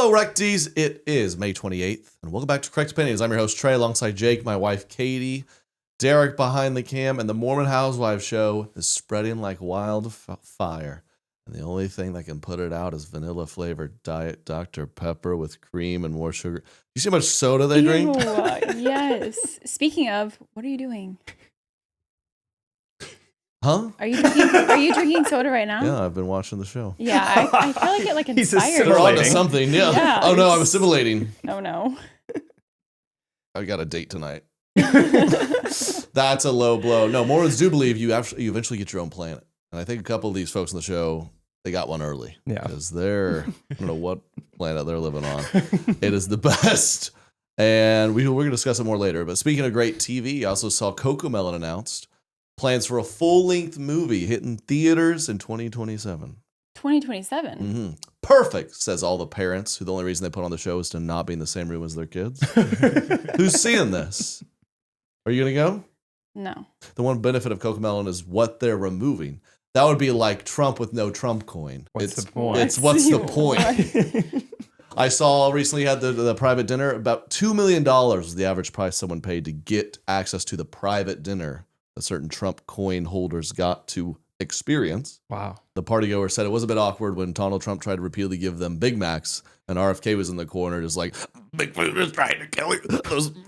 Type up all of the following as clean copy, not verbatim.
Hello, Recties. It is May 28th, and welcome back to Correct Opinions. I'm your host, Trey, alongside Jake, my wife, Katie, Derek behind the cam, and the Mormon Housewives show is spreading like wildfire. And the only thing that can put it out is vanilla-flavored Diet Dr. Pepper with cream and more sugar. You see how much soda they drink? Yes. Speaking of, what are you doing? Huh? Are you drinking soda right now? Yeah, I've been watching the show. Yeah, I feel like it He's inspired. They're on to assimilating. something, yeah. Yeah, Oh, no, I'm it's- assimilating. No. I got a date tonight. That's a low blow. No, Mormons do believe you eventually get your own planet. And I think a couple of these folks on the show, they got one early. Yeah. Because I don't know what planet they're living on. It is the best. And we're going to discuss it more later. But speaking of great TV, I also saw Cocomelon announced plans for a full-length movie hitting theaters in 2027. 2027. Mm-hmm. Perfect, says all the parents who the only reason they put on the show is to not be in the same room as their kids. Who's seeing this? Are you going to go? No. The one benefit of Cocomelon is what they're removing. That would be like Trump with no Trump coin. What's the point? It's what's the point? I saw recently had the private dinner. About $2 million was the average price someone paid to get access to the private dinner that certain Trump coin holders got to experience. Wow. The partygoer said it was a bit awkward when Donald Trump tried to repeatedly give them Big Macs, and RFK was in the corner just like, Big Food is trying to kill you.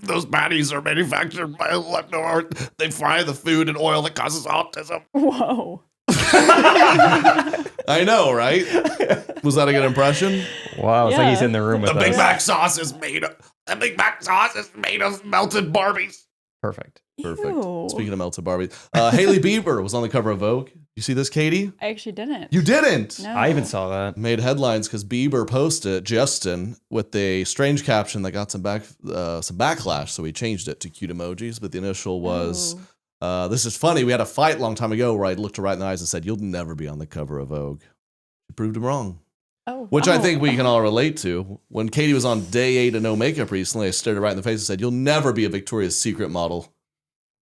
Those patties are manufactured by leftover. They fry the food in oil that causes autism. Whoa. I know, right? Was that a good impression? Wow. It's like he's Yeah. in the room with The us. Big Mac sauce is made of melted Barbies. Perfect. Perfect. Ew. Speaking of melted Barbies, Haley Bieber was on the cover of Vogue. You see this, Katie? I actually didn't. You didn't. No. I even saw that. Made headlines because Bieber posted Justin with a strange caption that got some backlash, so we changed it to cute emojis. But the initial was, Oh. "This is funny. We had a fight a long time ago where I looked her right in the eyes and said, 'You'll never be on the cover of Vogue.' She proved him wrong." Oh. Which I Oh. think we can all relate to. When Katie was on day 8 of no makeup recently, I stared her right in the face and said, "You'll never be a Victoria's Secret model."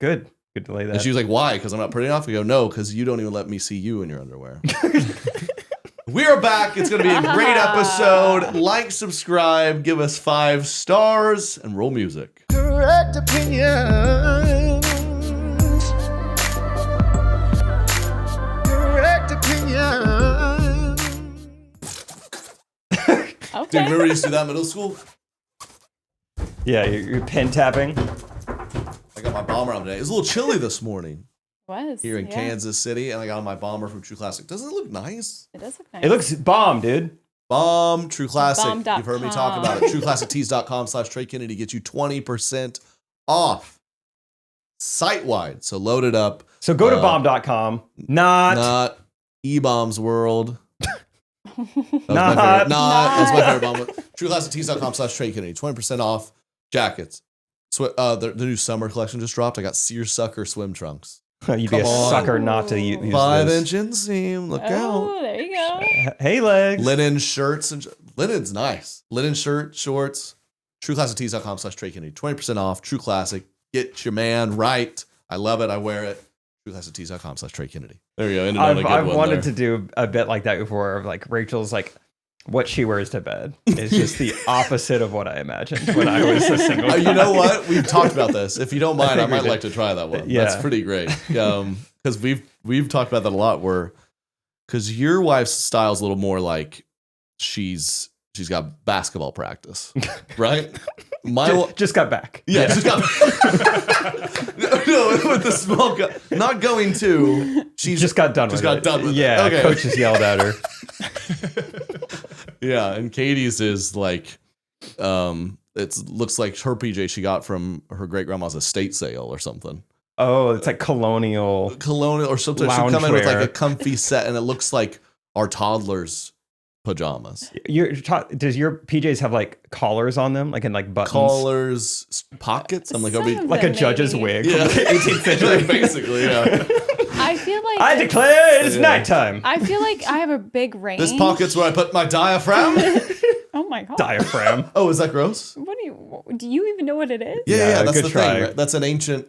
Good. Good to lay that. And she was like, "Why? Because I'm not pretty enough?" I go, "No, because you don't even let me see you in your underwear." We are back. It's going to be a great episode. Like, subscribe, give us 5 stars, and roll music. Correct opinions. Correct opinions. Dude, Okay. remember we used to do that in middle school? Yeah, you're pen tapping. I got my bomber on today. It was a little chilly this morning Was. here in yeah. Kansas City, and I got on my bomber from True Classic. Doesn't it look nice? It does look nice. It looks bomb, dude. Bomb, True Classic. Bomb.com. You've heard me talk about it. TrueClassicTees.com/Trey Kennedy gets you 20% off site-wide. So load it up. So go to bomb.com. Not E-Bombs World. That's my Not. favorite. That's my favorite bomb. TrueClassicTees.com/Trey Kennedy. 20% off jackets. The new summer collection just dropped. I got seersucker swim trunks. You'd be a Come on. sucker not to use 5-inch this. inseam. Look out. Oh, there you go. Hey, legs. Linen shirts and linen's nice. Linen shirt, shorts. TrueClassicTees.com/Trey Kennedy. 20% off. True Classic. Get your man right. I love it. I wear it. TrueClassicTees.com/Trey Kennedy. There you go. Ended on a good I've one wanted there. to do a bit like that before. Of like Rachel's like, what she wears to bed is just the opposite of what I imagined when I was a single guy. You know what? We've talked about this. If you don't mind, I think we might did. like to try that one. Yeah. That's pretty great. Because we've talked about that a lot. Because your wife's style is a little more like she's got basketball practice, right? Just got back. Yeah, just got no, with the small not going to. She's Just got done just with got it. done with it. Yeah, Okay. coach just yelled at her. Yeah, and Katie's is like, it looks like her PJ she got from her great grandma's estate sale or something. Oh, it's like colonial. Colonial or something. She'll come in with like Loungewear. a comfy set, and it looks like our toddler's pajamas. Does your PJs have like collars on them, like in like buttons, Collars, pockets. I'm like, are we? Some of like a them, judge's maybe. wig Yeah, from the 18th century? basically. Yeah. I feel like I declare it's Yeah. nighttime. I feel like I have a big range. This pocket's where I put my diaphragm. Oh my god. Diaphragm. Oh, is that gross? What do you even know what it is? Yeah, Yeah, that's good the try. thing. Right? That's an ancient.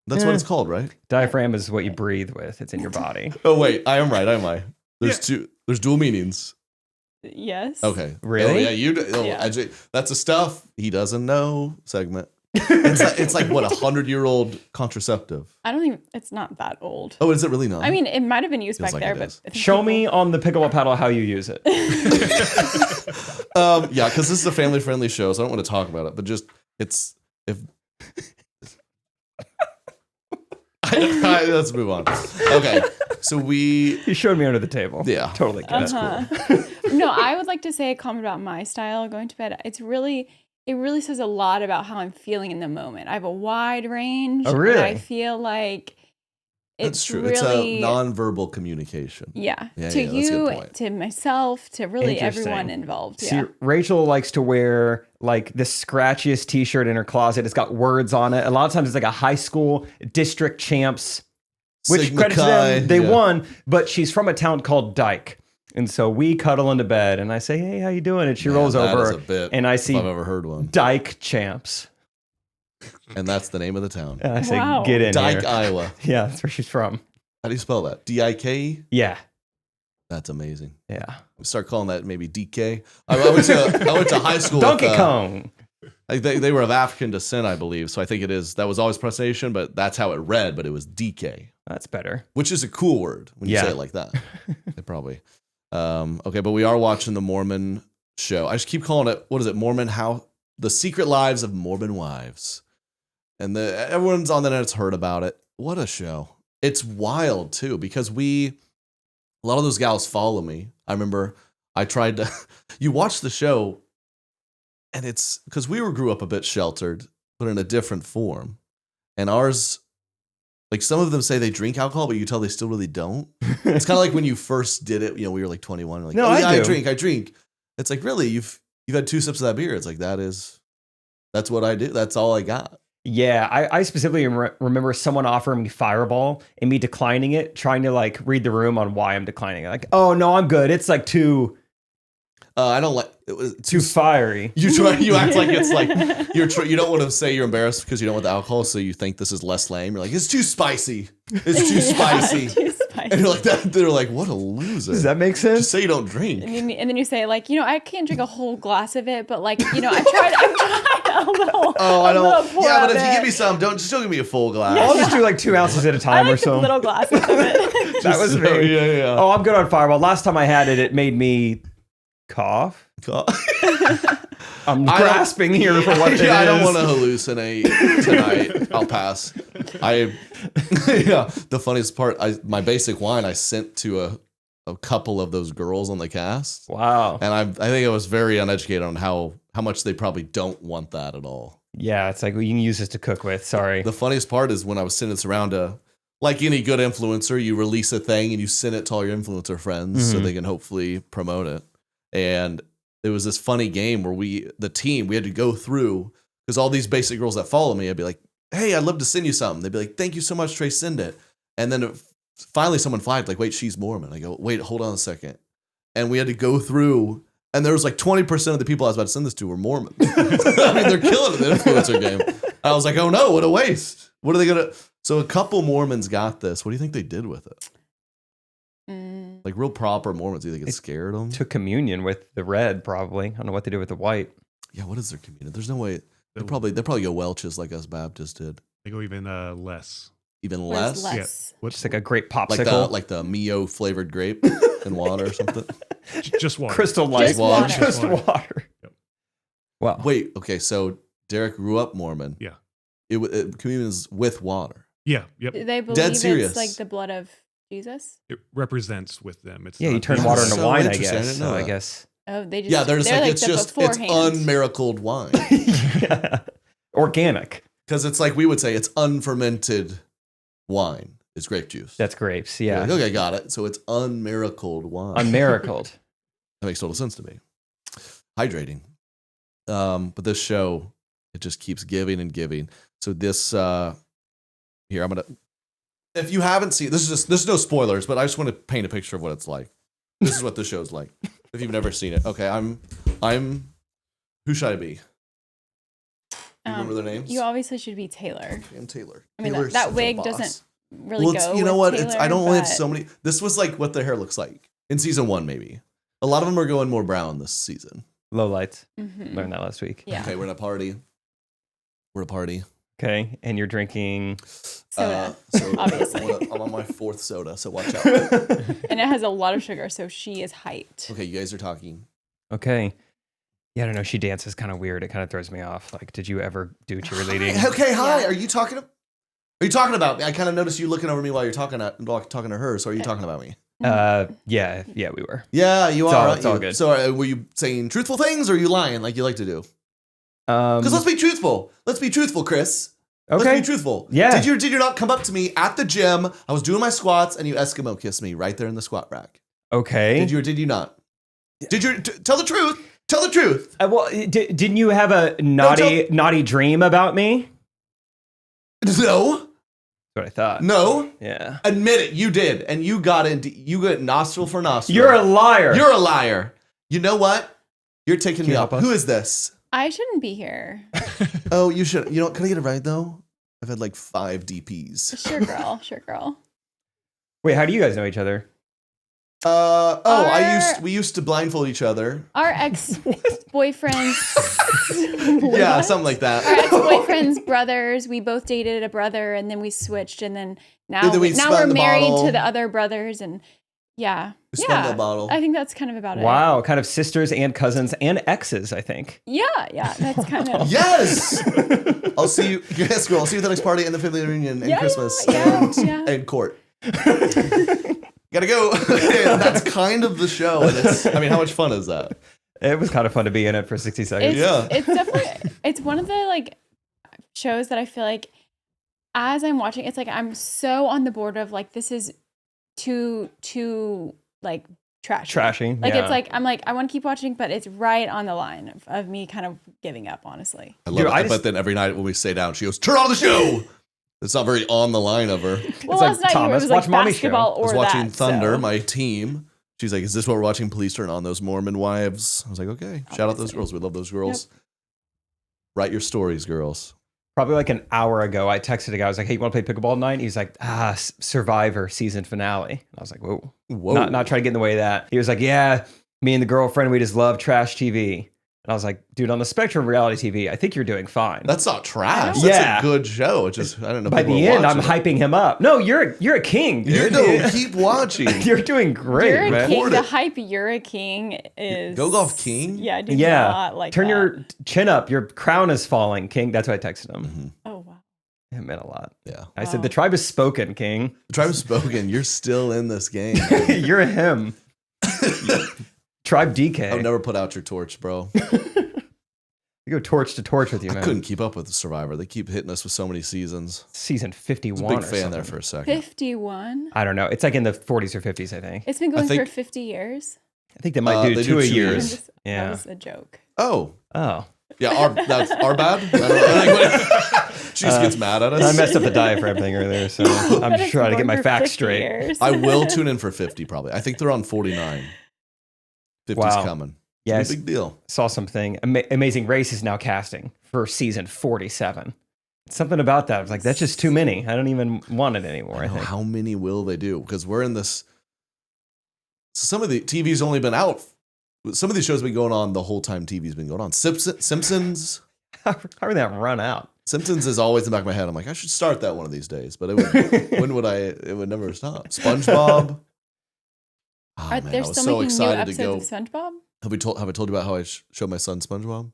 That's what it's called, right? Diaphragm is what you breathe with. It's in your body. Oh wait, I am right. Am I? There's two. There's dual meanings. Yes. Okay. Really? Oh, yeah, Yeah. that's the stuff he doesn't know segment. It's like what, 100-year-old contraceptive? I don't even. It's not that old. Oh, is it really not? I mean, it might have been used Feels back like there, it but is. I think Show me on the pickleball paddle how you use it. Yeah, because this is a family-friendly show, so I don't want to talk about it. But just let's move on. Okay, so You showed me under the table. Yeah. Totally get it. Uh-huh. No, I would like to say a comment about my style going to bed. It really says a lot about how I'm feeling in the moment. I have a wide range. Oh, really? And I feel like that's it's true. really It's a nonverbal communication. yeah, Yeah, to yeah, that's a good you, point. to myself, to really Interesting. everyone involved. See, Yeah. Rachel likes to wear like the scratchiest t-shirt in her closet. It's got words on it. A lot of times it's like a high school district champs, which Sigma credits Chi, them. They yeah. won, but she's from a town called Dyke. And so we cuddle into bed and I say, "Hey, how you doing?" And she Man, rolls that over is a bit and I if see I've ever heard one. Dyke champs. And that's the name of the town. And I say, Wow. "Get in Dyke, here." Iowa. Yeah, that's where she's from. How do you spell that? D-I-K? Yeah. That's amazing. Yeah. We start calling that maybe DK. I went to high school. Donkey with, Kong. They were of African descent, I believe. So I think that was always pronunciation, but that's how it read. But it was DK, That's better. which is a cool word when you Yeah. say it like that. They probably. Okay, but we are watching the Mormon show. I just keep calling it, what is it? Mormon House, The Secret Lives of Mormon Wives. And everyone's on the net's heard about it. What a show. It's wild too, because a lot of those gals follow me. I remember I tried to, you watch the show and it's because grew up a bit sheltered, but in a different form. And ours, like some of them say they drink alcohol, but you tell they still really don't. It's kind of like when you first did it, we were like 21. Like, No, oh, yeah, I I do. drink. It's like, really, you've had 2 sips of that beer. It's like, that's what I do. That's all I got. Yeah, I specifically remember someone offering me Fireball and me declining it, trying to like read the room on why I'm declining it. Like, oh no, I'm good. It's like too I don't like it. Was too fiery. You act like it's like you don't want to say you're embarrassed because you don't want the alcohol, so you think this is less lame. You're like, it's too spicy. It's too spicy. Too spicy. And you're like that. They're like, what a loser. Does that make sense? Just say you don't drink. And then you say like, I can't drink a whole glass of it, but like, I've tried a little. Oh, I a little don't. pour Yeah, but of if you it. give me some, don't still give me a full glass. I'll just do like 2 ounces at a I time or like so. little glasses of it. That was me. Yeah. Oh, I'm good on Fireball. Last time I had it, it made me cough. I'm grasping here for what it is. I don't want to hallucinate tonight. I'll pass. Yeah. The funniest part, my basic wine I sent to a couple of those girls on the cast. Wow. And I think I was very uneducated on how much they probably don't want that at all. Yeah, it's like, well, you can use this to cook with. Sorry. The funniest part is when I was sending this around to, like any good influencer, you release a thing and you send it to all your influencer friends so they can hopefully promote it. And there was this funny game where we had to go through, because all these basic girls that follow me, I'd be like, hey, I'd love to send you something. They'd be like, thank you so much, Trey, send it. And then finally someone flagged, like, wait, she's Mormon. I go, wait, hold on a second. And we had to go through, and there was like 20% of the people I was about to send this to were Mormon. I mean, they're killing it in the influencer game. I was like, oh no, what a waste. What are they going to? So a couple Mormons got this. What do you think they did with it? Like real proper Mormons, do you think it scared them? Took communion with the red, probably. I don't know what they do with the white. Yeah, what is their communion? There's no way. They'll probably go Welch's like us Baptists did. They go even less. Even Where's less? less? What's Just like a grape popsicle. Like the Mio flavored grape in water or something. just water. Crystal light. Just water. Just Water. water. Yep. Wow. Wait, okay, so Derek grew up Mormon. Yeah. Communion is with water. Yeah. Yep. Do they believe serious. it's like the blood of Jesus? It represents with them. It's Yeah, not you turn the- water into so wine, I interesting. I guess. didn't know So I that. guess. Oh, they just Yeah, they're like, it's the just, it's beforehand. unmiracled wine. Yeah. Organic. Because it's like we would say it's unfermented wine. It's grape juice. That's grapes. You're Yeah. like, okay, got it. So it's unmiracled wine. Unmiracled. That makes total sense to me. Hydrating. But this show, it just keeps giving and giving. So this here, I'm gonna, if you haven't seen this is no spoilers, but I just want to paint a picture of what it's like. This is what the show's like. If you've never seen it. Okay, I'm who should I be? You remember their names? You obviously should be Taylor. I'm Taylor. I mean, Taylor's that the wig boss. doesn't really Well, go. you know with what? Taylor, I don't only have but- so many. This was like what their hair looks like in season 1, maybe. A lot of them are going more brown this season. Lowlights. Mhm. Learned that last week. Yeah. Okay, we're at a party. We're at a party. Okay, and you're drinking. Soda. So Obviously. I'm on my 4th soda, so watch out. And it has a lot of sugar, so she is hyped. Okay, you guys are talking. Okay. Yeah, I don't know. She dances kind of weird. It kind of throws me off. Like, did you ever do cheerleading? Okay, hi. Yeah. Are you talking about me? I kind of noticed you looking over me while you're talking to her. So are you talking about me? Yeah, we were. Yeah, you are. It's all good. So were you saying truthful things or are you lying like you like to do? Because let's be truthful. Let's be truthful, Chris. Okay. Let's be truthful. Yeah. Did you not come up to me at the gym? I was doing my squats and you Eskimo kissed me right there in the squat rack. Okay. Did you or did you not? Did you tell the truth? Tell the truth. Well, didn't you have a naughty dream about me? No. That's what I thought. No. Yeah. Admit it. You did, and you got nostril for nostril. You're a liar. You're a liar. You know what? You're taking me you up. help us? Who is this? I shouldn't be here. Oh, you should. You know, can I get it right though? I've had like 5 DPs. Sure, girl. Sure, girl. Wait, how do you guys know each other? We used to blindfold each other. Our ex-boyfriends. Yeah, What? something like Our that. ex-boyfriend's brothers. We both dated a brother, and then we switched, and then now And then we now spun we're the married bottle. to the other brothers, and yeah, We spun the bottle. I think that's kind of about it. Wow, kind of sisters and cousins and exes, I think. Yeah, that's kind of. Yes. I'll see you. Yes, girl. I'll see you at the next party and the family reunion and Yeah, Christmas yeah. and court. Gotta go. That's kind of the show. And how much fun is that? It was kind of fun to be in it for 60 seconds. It's definitely it's one of the like shows that I feel like as I'm watching, it's like I'm so on the border of like this is too like Trashy. Like yeah. it's like I'm like I want to keep watching, but it's right on the line of me kind of giving up, honestly. I love Dude, it. But then every night when we stay down, she goes, "Turn on the show." It's not very on the line of her. Well, like, last night Thomas, it was watch like Mommy Show. basketball I or was watching that, Thunder, so. my team. She's like, "Is this what we're watching? Please turn on those Mormon wives." I was like, "Okay." Shout out those Obviously. girls. We love those girls. Write your stories, girls. Probably like an hour ago, I texted a guy. I was like, "Hey, you want to play pickleball tonight?" He's like, Survivor season finale. And I was like, "Whoa, Whoa. not trying to get in the way of that." He was like, "Yeah, me and the girlfriend, we just love trash TV." And I was like, "Dude, on the spectrum of reality TV, I think you're doing fine." That's not trash. I That's Yeah. a good show. It just I don't know. By people the are end, I'm watching it. hyping him up. No, you're a king, dude. Keep watching. You're doing great, You're a man. king. Record The it. hype "You're a king" is Go Golf King? Yeah, I do Yeah, not like turn that. your chin up. Your crown is falling, King. That's what I texted him. Mhm. Oh wow. It meant a lot. Yeah. I said, Wow. "The tribe has spoken, King. Tribe spoken. You're still in this game. You're a him." Tribe DK. I've never put out your torch, bro. We go torch to torch with you, I man. couldn't keep up with the Survivor. They keep hitting us with so many seasons. Season I was 51. a big or fan there something. for a second. 51. I don't know. It's like in the 40s or 50s, I think. It's been going think- for 50 years. I think they might do they two do a 2 year. years. Yeah. That was a joke. Oh, Oh. yeah. That's our bad. I don't know. She just gets mad at us. I messed up the diapragm thing earlier, so I'm But just it's trying to been get my going for facts 50 straight. years. I will tune in for 50 probably. I think they're on 49. 50's Wow. coming. Yes. It's a big deal. Saw something. Amazing Race is now casting for season 47. Something about that. I was like, that's just too many. I don't even want it anymore, I I don't know think. how many will they do? Because we're in this. Some of the TV's only been out. Some of these shows have been going on the whole time TV's been going on. Simpsons. How are they not run out? Simpsons is always in the back of my head. I'm like, I should start that one of these days. But it would, when would I? It would never stop. SpongeBob. Oh, Are man, they I was still so making new excited to go. episodes of SpongeBob? Have I told you about how I showed my son SpongeBob?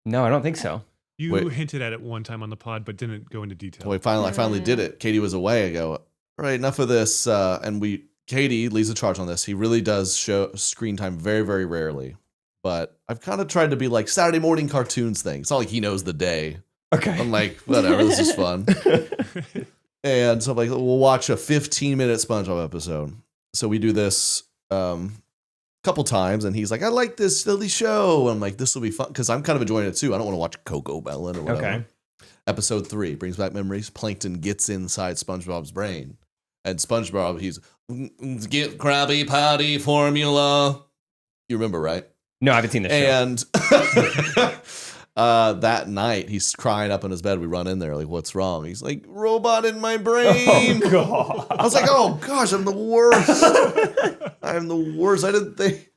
No, I don't think so. You Wait. hinted at it one time on the pod, but didn't go into detail. I finally did it. Katie was away. I go, all right, enough of this. And Katie leads the charge on this. He really does show screen time very, very rarely. But I've kind of tried to be like Saturday morning cartoons thing. It's not like he knows the day. Okay. I'm like, whatever, this is fun. And so I'm like, we'll watch a 15-minute SpongeBob episode. So we do this couple times, and he's like, I like this silly show. And I'm like, this will be fun, because I'm kind of enjoying it too. I don't want to watch Cocomelon or whatever. Okay. Episode 3 brings back memories. Plankton gets inside SpongeBob's brain. And SpongeBob, he's, get Krabby Patty formula. You remember, right? No, I haven't seen this show. And that night, he's crying up in his bed. We run in there, like, what's wrong? He's like, robot in my brain. Oh, God. I was like, oh, gosh, I'm the worst. I'm the worst. I didn't think.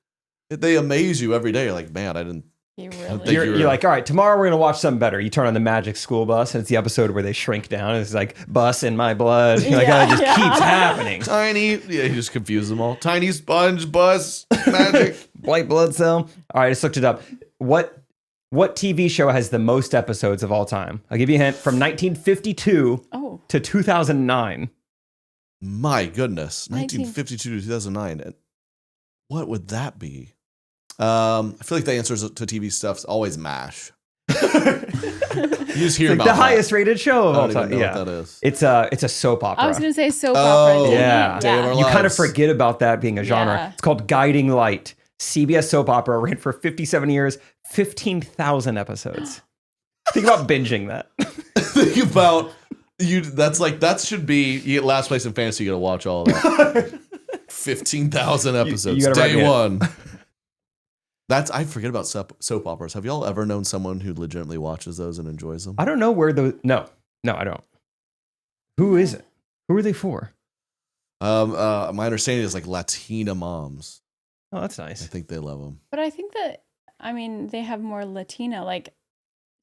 They amaze you every day. You're like, man, I didn't. You think really. you're- You're like, all right, tomorrow we're gonna watch something better. You turn on the Magic School Bus, and it's the episode where they shrink down. And it's like bus in my blood. You're like, Yeah, oh, it just yeah. keeps happening. Tiny. Yeah, you just confuse them all. Tiny sponge bus magic. White blood cell. All right, I just looked it up. What TV show has the most episodes of all time? I'll give you a hint. From 1952 Oh, to 2009. My goodness, 19 1952 to 2009. And what would that be? I feel like the answers to TV stuff's always MASH. You just hear Like about the that. highest rated show of I all don't even time. know Yeah, what that is. it's a soap opera. I was gonna say soap Oh, opera. yeah. Day of Our You kind of Lives. forget about that being a genre. Yeah. It's called Guiding Light. CBS soap opera ran for 57 years, 15,000 episodes. Think about binging that. Think about you. That's like that should be you get last place in fantasy. You got to watch all of that. 15,000 episodes. you gotta write Day me in. one. I forget about soap operas. Have y'all ever known someone who legitimately watches those and enjoys them? I don't know where those. No, I don't. Who is it? Who are they for? My understanding is like Latina moms. Oh, that's I nice. think they love them. But I think that they have more Latino like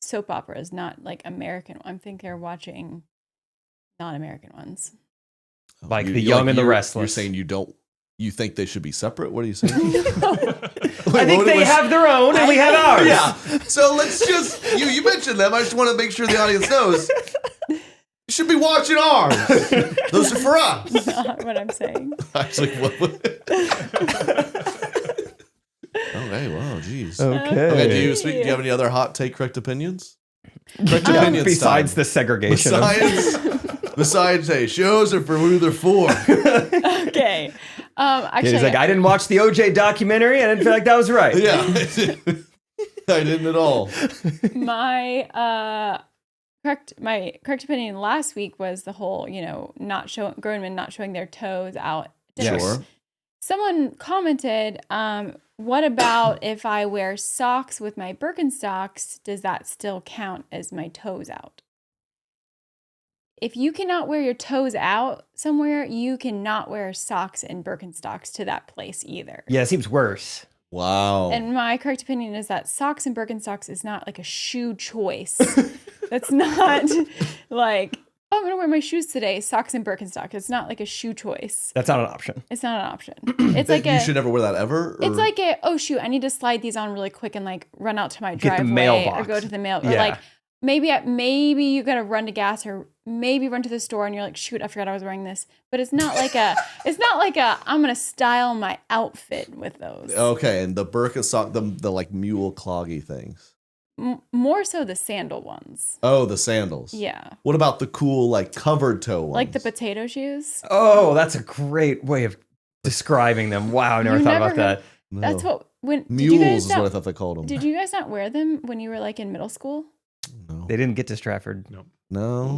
soap operas, not like American. I think they're watching non-American ones. Like The Young and the You're Restless. saying you think they should be separate? What are you saying? I think they have their own and we have ours. Yeah. So let's just you mentioned them. I just want to make sure the audience knows. You should be watching ours. Those are for us. Not what I'm saying. Actually, okay. Wow. Jeez. Okay. Okay. Do you have any other hot take, correct opinions? Correct Yeah, opinions. besides time. the segregation. Besides, hey, shows are for who they're for. Okay. Actually, He's like, I didn't watch the OJ documentary. I didn't feel like that was right. Yeah. I didn't at all. my correct opinion last week was the whole, grown men not showing their toes out. at dinner. Sure. Someone commented, what about if I wear socks with my Birkenstocks? Does that still count as my toes out? If you cannot wear your toes out somewhere, you cannot wear socks and Birkenstocks to that place either. Yeah, it seems worse. Wow. And my correct opinion is that socks and Birkenstocks is not like a shoe choice. That's not like, oh, I'm going to wear my shoes today, socks and Birkenstock. It's not like a shoe choice. That's not an option. It's not an option. It's like you should never wear that ever. it's like oh shoot, I need to slide these on really quick and like run out to my Get the driveway mailbox. or go to the mail Yeah. or like maybe you gotta run to gas or maybe run to the store and you're like, shoot, I forgot I was wearing this. But it's not like a I'm gonna style my outfit with those. Okay, and the Birkenstock, the like mule cloggy things. More so the sandal ones. Oh, the sandals. Yeah. What about the cool like covered toe ones? Like the potato shoes. Oh, that's a great way of describing them. Wow, I never You thought never about that. No. That's what Mules did you guys is what I not, thought they called them. did you guys not wear them when you were like in middle school? No. They didn't get to Stratford. No.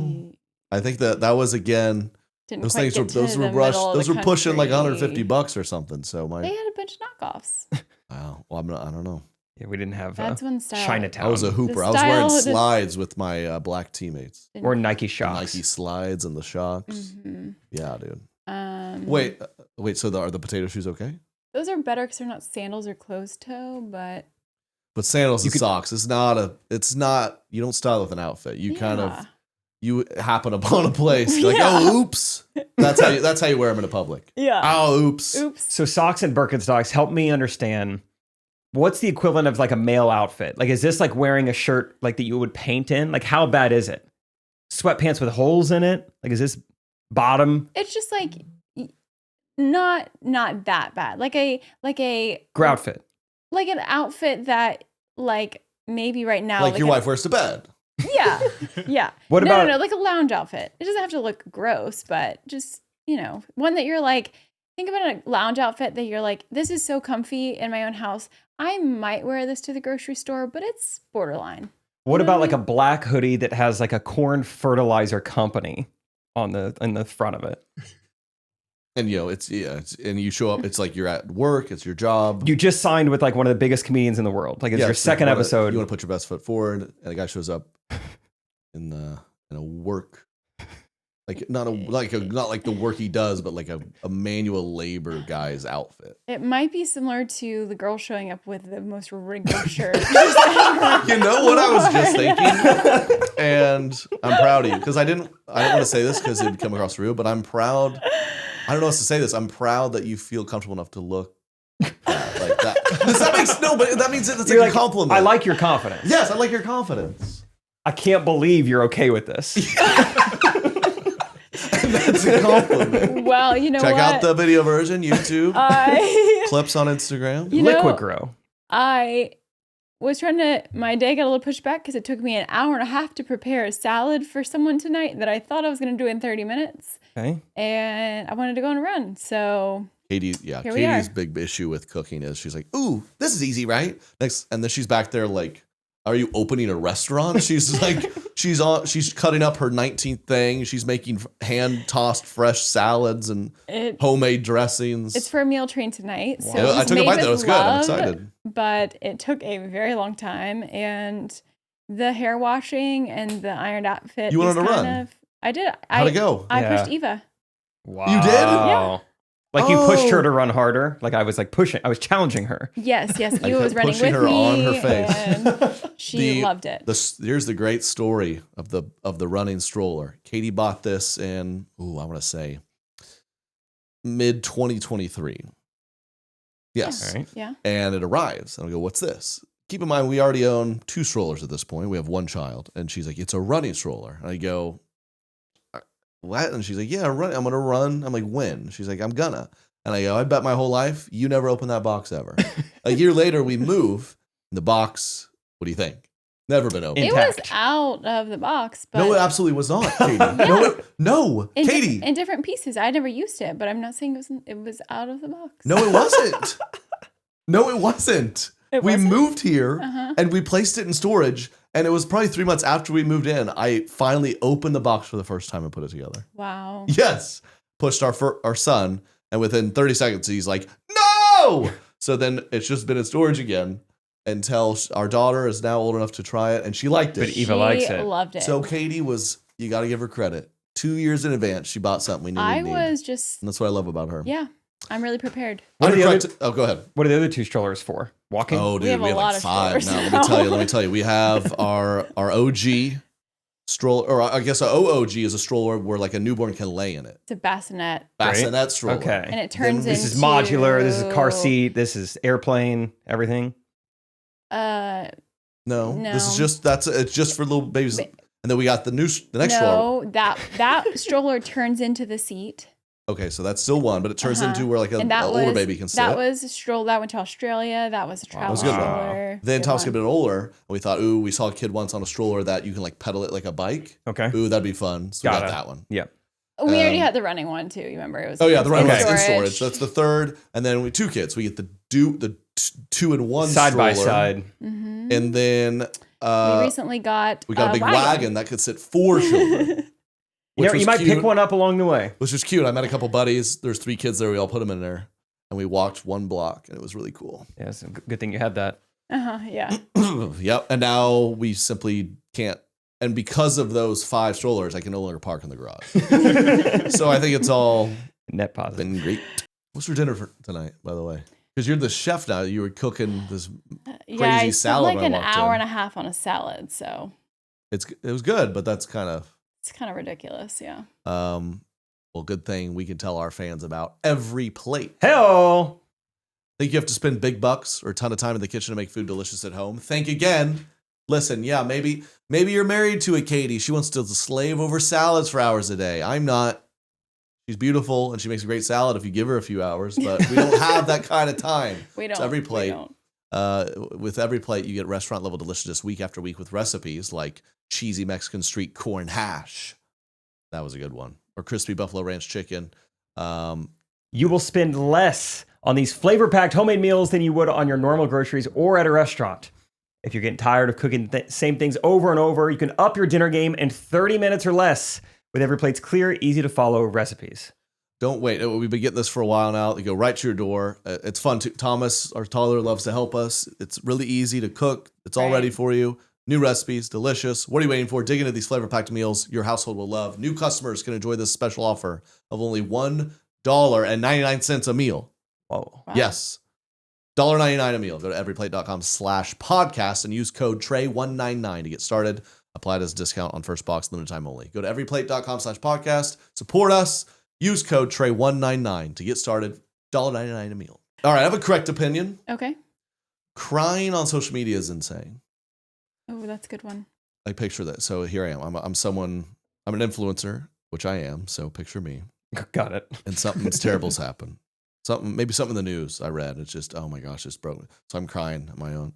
You I think that was again. didn't Those quite things were get to those were the rushed. middle of Those the were pushing like country. $150 or something. So my They had a bunch of knockoffs. wow. Well, I don't know. Yeah, we didn't have That's when style. Chinatown. I was a hooper. I was style wearing of the- slides with my black teammates. or Nike The shocks. Nike slides and the shocks. Mhm. Yeah, dude. Wait. So are the potato shoes okay? Those are better because they're not sandals or closed toe, but But sandals You and could- socks. It's not. You don't style with an outfit. You kind of. You happen upon a place. You're like, Yeah. oh, oops. That's how you wear them in a public. yeah. Oh, oops. Oops. So socks and Birkenstocks help me understand what's the equivalent of like a male outfit. Like, is this like wearing a shirt like that you would paint in? Like, how bad is it? Sweatpants with holes in it? Like, is this bottom It's just like not that bad. Like a outfit? like an outfit that like maybe right now Like your wife wears to bed. Yeah. Yeah. What no, about no, like a lounge outfit. It doesn't have to look gross, but just, one that you're like, think about a lounge outfit that you're like, this is so comfy in my own house. I might wear this to the grocery store, but it's borderline. what know about what I like a black hoodie that has like a corn fertilizer company on the front of it? And and you show up. It's like you're at work. It's your job. You just signed with like one of the biggest comedians in the world. Like, it's your second episode. You want to put your best foot forward, and a guy shows up in a work Like not like the work he does, but like a manual labor guy's outfit. It might be similar to the girl showing up with the most wrinkled shirt. You know what I was just thinking? And I'm proud of you because I don't want to say this because it would come across rude, but I'm proud. I don't know how to say this. I'm proud that you feel comfortable enough to look like that. But that means it's like a compliment. I like your confidence. Yes, I like your confidence. I can't believe you're okay with this. That's a compliment. Well, you know Check what? out the video version, YouTube, clips on Instagram. Liquid Grow. I was my day got a little pushed back because it took me an hour and a half to prepare a salad for someone tonight that I thought I was going to do in 30 minutes. Okay. And I wanted to go on a run. So Katie's big issue with cooking is she's like, ooh, this is easy, right? And then she's back there like, are you opening a restaurant? She's like, she's cutting up her 19th thing. She's making hand-tossed fresh salads and homemade dressings. It's for a meal train tonight. Wow. So I took a bite. That was good. I'm excited. But it took a very long time. And the hair washing and the ironed outfit. You wanted to run. I did. How'd it go? I pushed Eva. Wow. You did? Yeah. Like you pushed her to run harder. Like I was like pushing. I was challenging her. Yes. Eva was running pushing with her me. on her face. And she loved it. Here's the great story of the running stroller. Katie bought this in, I want to say mid 2023. Yes. All right. Yeah. And it arrives. And I go, what's this? Keep in mind, we already own 2 strollers at this point. We have 1 child. And she's like, it's a running stroller. And I go, what? And she's like, yeah, I'm going to run. I'm like, when? She's like, I'm gonna. And I go, I bet my whole life you never open that box ever. A year later, we move. The box, what do you think? Never been opened. It was out of the box. But No, it absolutely was not, Katie. No, Katie. In different pieces. I never used it, but I'm not saying it was out of the box. No, it wasn't. No, it wasn't. We moved here and we placed it in storage. And it was probably 3 months after we moved in, I finally opened the box for the first time and put it together. Wow. Yes. Pushed our son. And within 30 seconds, he's like, no! So then it's just been in storage again until our daughter is now old enough to try it. And she liked it. But Eva likes it. She loved it. So Katie you got to give her credit. 2 years in advance, she bought something we knew we'd need. And that's what I love about her. Yeah. I'm really prepared. Go ahead. What are the other 2 strollers for? Walking? Oh, dude, we have a lot like of 5 strollers now. Let me tell you. We have our OG stroller, or I guess an OOG is a stroller where like a newborn can lay in it. It's a bassinet. Bassinet stroller. Okay. And it turns into... This is modular. This is car seat. This is airplane. Everything. No. This is just it's just for little babies. And then we got the next stroller. No, that stroller turns into the seat. Okay, so that's still one, but it turns into where like an older baby can sit. That was a stroller. That went to Australia. That was a travel stroller. Then Thomas got a bit older, and we thought, we saw a kid once on a stroller that you can like pedal it like a bike. Okay. Ooh, that'd be fun. So we got that one. Yeah. We already had the running one too. You remember? It was the running one's in storage. storage. That's the third, and then we 2 kids. We get the 2-in-1 side stroller, by side, and then we recently got a big wagon that could sit 4 children. You might pick one up along the way. Which was cute. I met a couple buddies. There's 3 kids there. We all put them in there, and we walked 1 block, and it was really cool. Yeah, it's a good thing you had that. Yeah. Yep. And now we simply can't. And because of those 5 strollers, I can no longer park in the garage. So I think it's all net positive. Been great. What's for dinner for tonight, by the way? Because you're the chef now. You were cooking this crazy salad. Like an hour and a half on a salad, so it was good, but it's kind of ridiculous, yeah. Well, good thing we can tell our fans about Every Plate. Hello. Think you have to spend big bucks or a ton of time in the kitchen to make food delicious at home? Think again. Listen, yeah, maybe you're married to a Katie. She wants to slave over salads for hours a day. I'm not. She's beautiful and she makes a great salad if you give her a few hours, but we don't have that kind of time. We don't. So Every Plate. We don't. With Every Plate, you get restaurant level deliciousness week after week with recipes like cheesy Mexican street corn hash. That was a good one. Or crispy buffalo ranch chicken. You will spend less on these flavor-packed homemade meals than you would on your normal groceries or at a restaurant. If you're getting tired of cooking the same things over and over, you can up your dinner game in 30 minutes or less with Every Plate's clear, easy-to-follow recipes. Don't wait. We've been getting this for a while now. They go right to your door. It's fun too. Thomas, our toddler, loves to help us. It's really easy to cook. It's all ready for you. New recipes, delicious. What are you waiting for? Dig into these flavor-packed meals your household will love. New customers can enjoy this special offer of only $1.99 a meal. Whoa. Wow. Yes. $1.99 a meal. Go to everyplate.com/podcast and use code TREY199 to get started. Applied as a discount on first box, limited time only. Go to everyplate.com/podcast. Support us. Use code TREY199 to get started. $1.99 a meal. All right, I have a correct opinion. Okay. Crying on social media is insane. Oh, that's a good one. Like, picture that. So here I am. I'm an influencer, which I am. So picture me. Got it. And something's terrible's happened. Maybe something in the news I read. It's just, oh my gosh, it's broken. So I'm crying on my own.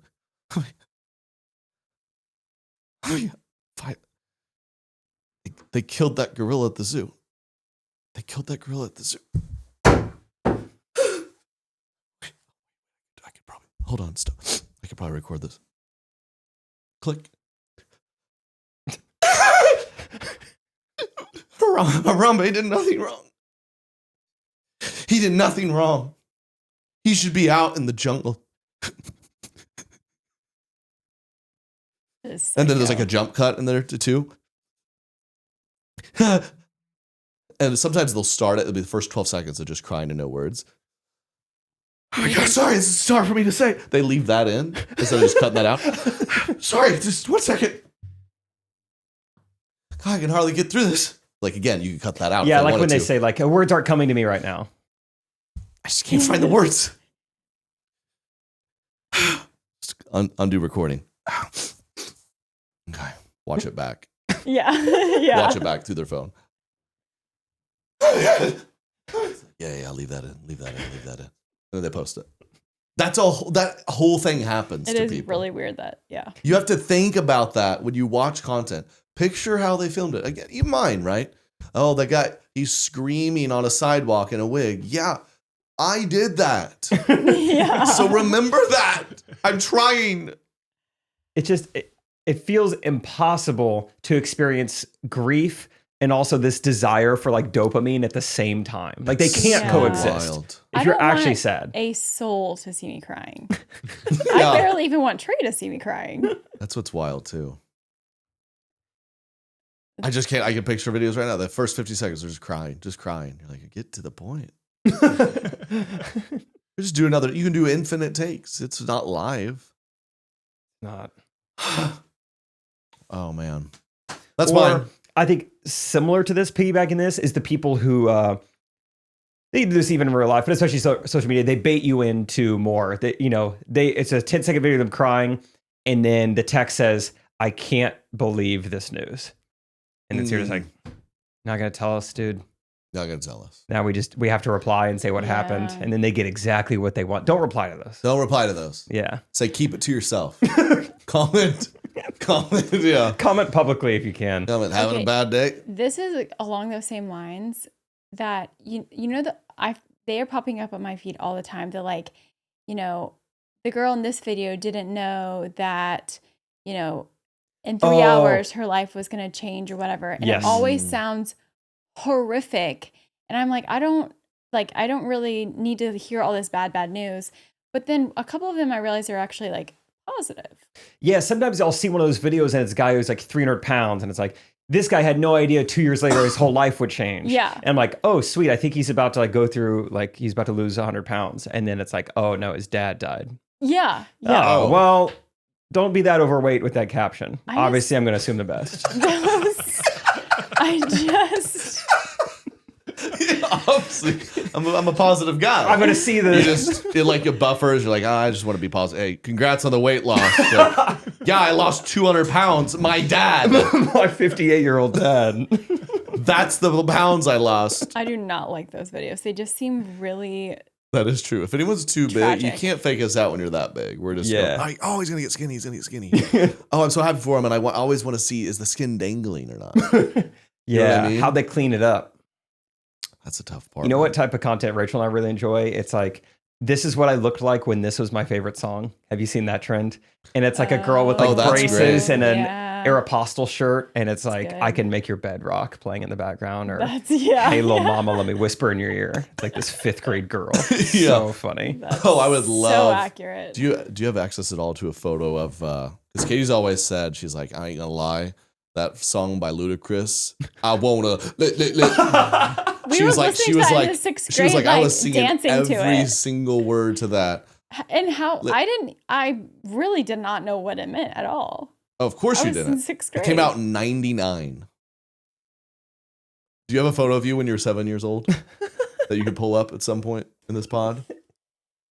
They killed that gorilla at the zoo. I could probably, hold on, stop. I could probably record this. Click. Harambe did nothing wrong. He did nothing wrong. He should be out in the jungle. And then there's like a jump cut in there too. And sometimes they'll start it. It'll be the first 12 seconds of just crying and no words. Oh my God, sorry, it's hard for me to say. They leave that in instead of just cutting that out. Sorry, just 1 second. God, I can hardly get through this. Like, again, you can cut that out. Yeah, like when they say, like, words aren't coming to me right now. I just can't find the words. Undo recording. Okay, watch it back. Yeah. Yeah. Watch it back through their phone. Yeah, leave that in. And then they post it. That whole thing happens It to is people. really weird that, yeah. You have to think about that when you watch content. Picture how they filmed it. Again, you mind, right? Oh, that guy, he's screaming on a sidewalk in a wig. Yeah, I did that. Yeah. So remember that. I'm trying. It just, it feels impossible to experience grief and also this desire for like dopamine at the same time. Like they can't so coexist. wild. If you're actually sad. A soul to see me crying. Yeah. I barely even want Trey to see me crying. That's what's wild too. I just can't. I can picture videos right now. The first 50 seconds, they're just crying. You're like, get to the point. Just do another. You can do infinite takes. It's not live. Not. Oh man, that's Or, fine. I think similar to this, piggybacking this, is the people who they do this even in real life, but especially social media. They bait you into more. That it's a 10-second video of them crying, and then the text says, "I can't believe this news," and then you're just like, "Not gonna tell us, dude." Not gonna tell us. Now we have to reply and say what happened, Yeah. and then they get exactly what they want. Don't reply to those. Don't reply to those. Yeah. Say keep it to yourself. Comment. Yeah. Comment publicly if you can. Comment. Having Okay. a bad day. This is like, along those same lines that they are popping up on my feed all the time. They're like, the girl in this video didn't know that, in 3 hours her life was going to change or whatever. And Yes. it always sounds horrific. And I'm like, I don't really need to hear all this bad news. But then a couple of them I realize are actually like positive. Yeah, sometimes I'll see one of those videos and it's a guy who's like 300 pounds and it's like, this guy had no idea 2 years later his whole life would change. Yeah. And I'm like, oh, sweet. I think he's about to like go through, like he's about to lose 100 pounds. And then it's like, oh no, his dad died. Yeah. Oh, well, don't be that overweight with that caption. I Obviously, I'm going to assume the best. Obviously, I'm a positive guy. I'm going to see the... You're like your buffers. You're like, I just want to be positive. Hey, congrats on the weight loss. Yeah, I lost 200 pounds. My dad. My 58-year-old dad. That's the pounds I lost. I do not like those videos. They just seem really... That is true. If anyone's too big, Tragic. you can't fake us out when you're that big. We're just Yeah. going, oh, he's gonna get skinny. He's gonna get skinny. Oh, I'm so happy for him, and I always want to see, is the skin dangling or not? Yeah, what I mean? how'd they clean it up? That's a tough part. You know man. what type of content Rachel and I really enjoy? It's like, this is what I looked like when this was my favorite song. Have you seen that trend? And it's like a girl with Oh, like that's braces great. and an Yeah. Aeropostale shirt. And it's like, good. I can make your bed rock playing in the background. Or, That's hey, little mama, let me whisper in your ear. It's like this 5th grade girl. Yeah. So funny. That's Oh, I would love. so accurate. Do you have access at all to a photo of Because Katie's always said, she's like, I ain't gonna lie, that song by Ludacris, I wanna. We were listening to that in the sixth grade, I was singing dancing to every it. single word to that. And I really did not know what it meant at all. Oh, of course I you was didn't. in sixth grade. It came out in 99. Do you have a photo of you when you were 7 years old that you could pull up at some point in this pod?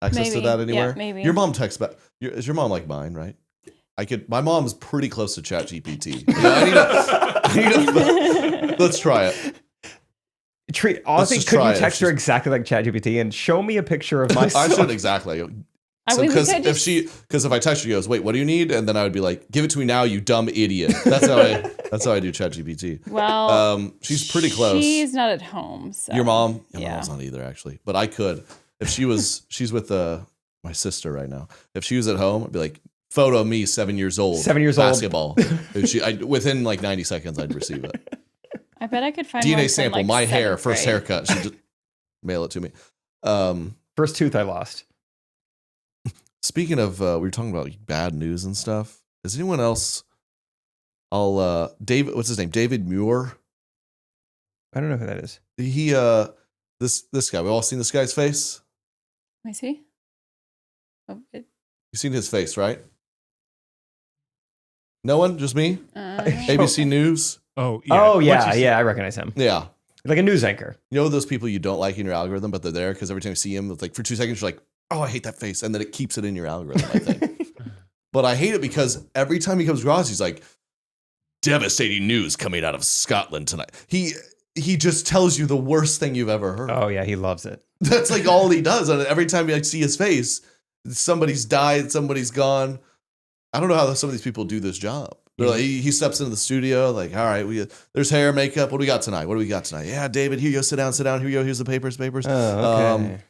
Access to that anywhere? Yeah, maybe. Your mom texts back. Is your mom like mine, right? My mom's pretty close to ChatGPT. Let's try it. Honestly, just could try you it. text her exactly like ChatGPT and show me a picture of my I son? should exactly. Because if I text her, she goes, "Wait, what do you need?" And then I would be like, "Give it to me now, you dumb idiot." That's how I do ChatGPT. Well, she's pretty close. She's not at home. So. Your mom? Yeah, my Yeah. mom's not either, actually. But I could. If she's with my sister right now. If she was at home, I'd be like, photo of me 7 years old. 7 years old. Basketball. Within like 90 seconds, I'd receive it. I bet I could find DNA one from, sample, like, my hair, seventh first grade. haircut. She just mail it to me. First tooth I lost. Speaking of, we were talking about bad news and stuff. Is anyone else? David, what's his name? David Muir. I don't know who that is. He, this guy. We all seen this guy's face. Let me see. Oh, You seen his face, right? No one, just me. ABC News. Oh, yeah. Oh, Once yeah. you see- Yeah, I recognize him. Yeah. Like a news anchor. You know those people you don't like in your algorithm, but they're there because every time you see him, it's like for 2 seconds, you're like, oh, I hate that face. And then it keeps it in your algorithm, I think. But I hate it because every time he comes across, he's like, devastating news coming out of Scotland tonight. He just tells you the worst thing you've ever heard. Oh, yeah, he loves it. That's like all he does. And every time you see his face, somebody's died, somebody's gone. I don't know how some of these people do this job. They're like, he steps into the studio, like, all right, there's hair, makeup. What do we got tonight? Yeah, David, here you go, sit down. Here you go, here's the papers. Oh, okay.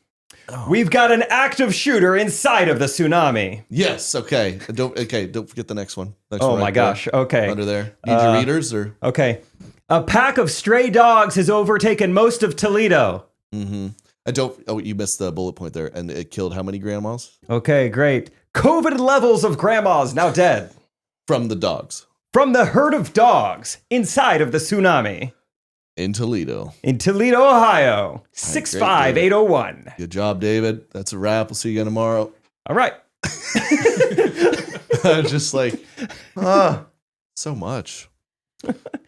We've got an active shooter inside of the tsunami. Yes, okay. Don't forget the next one. Next Oh one my right gosh. there, Okay. under there. Need your readers or? Okay. A pack of stray dogs has overtaken most of Toledo. Mm-hmm. You missed the bullet point there. And it killed how many grandmas? Okay, great. COVID levels of grandmas now dead. From the dogs. From the herd of dogs inside of the tsunami. In Toledo. In Toledo, Ohio. 65801. Good job, David. That's a wrap. We'll see you again tomorrow. All right. Just like, so much.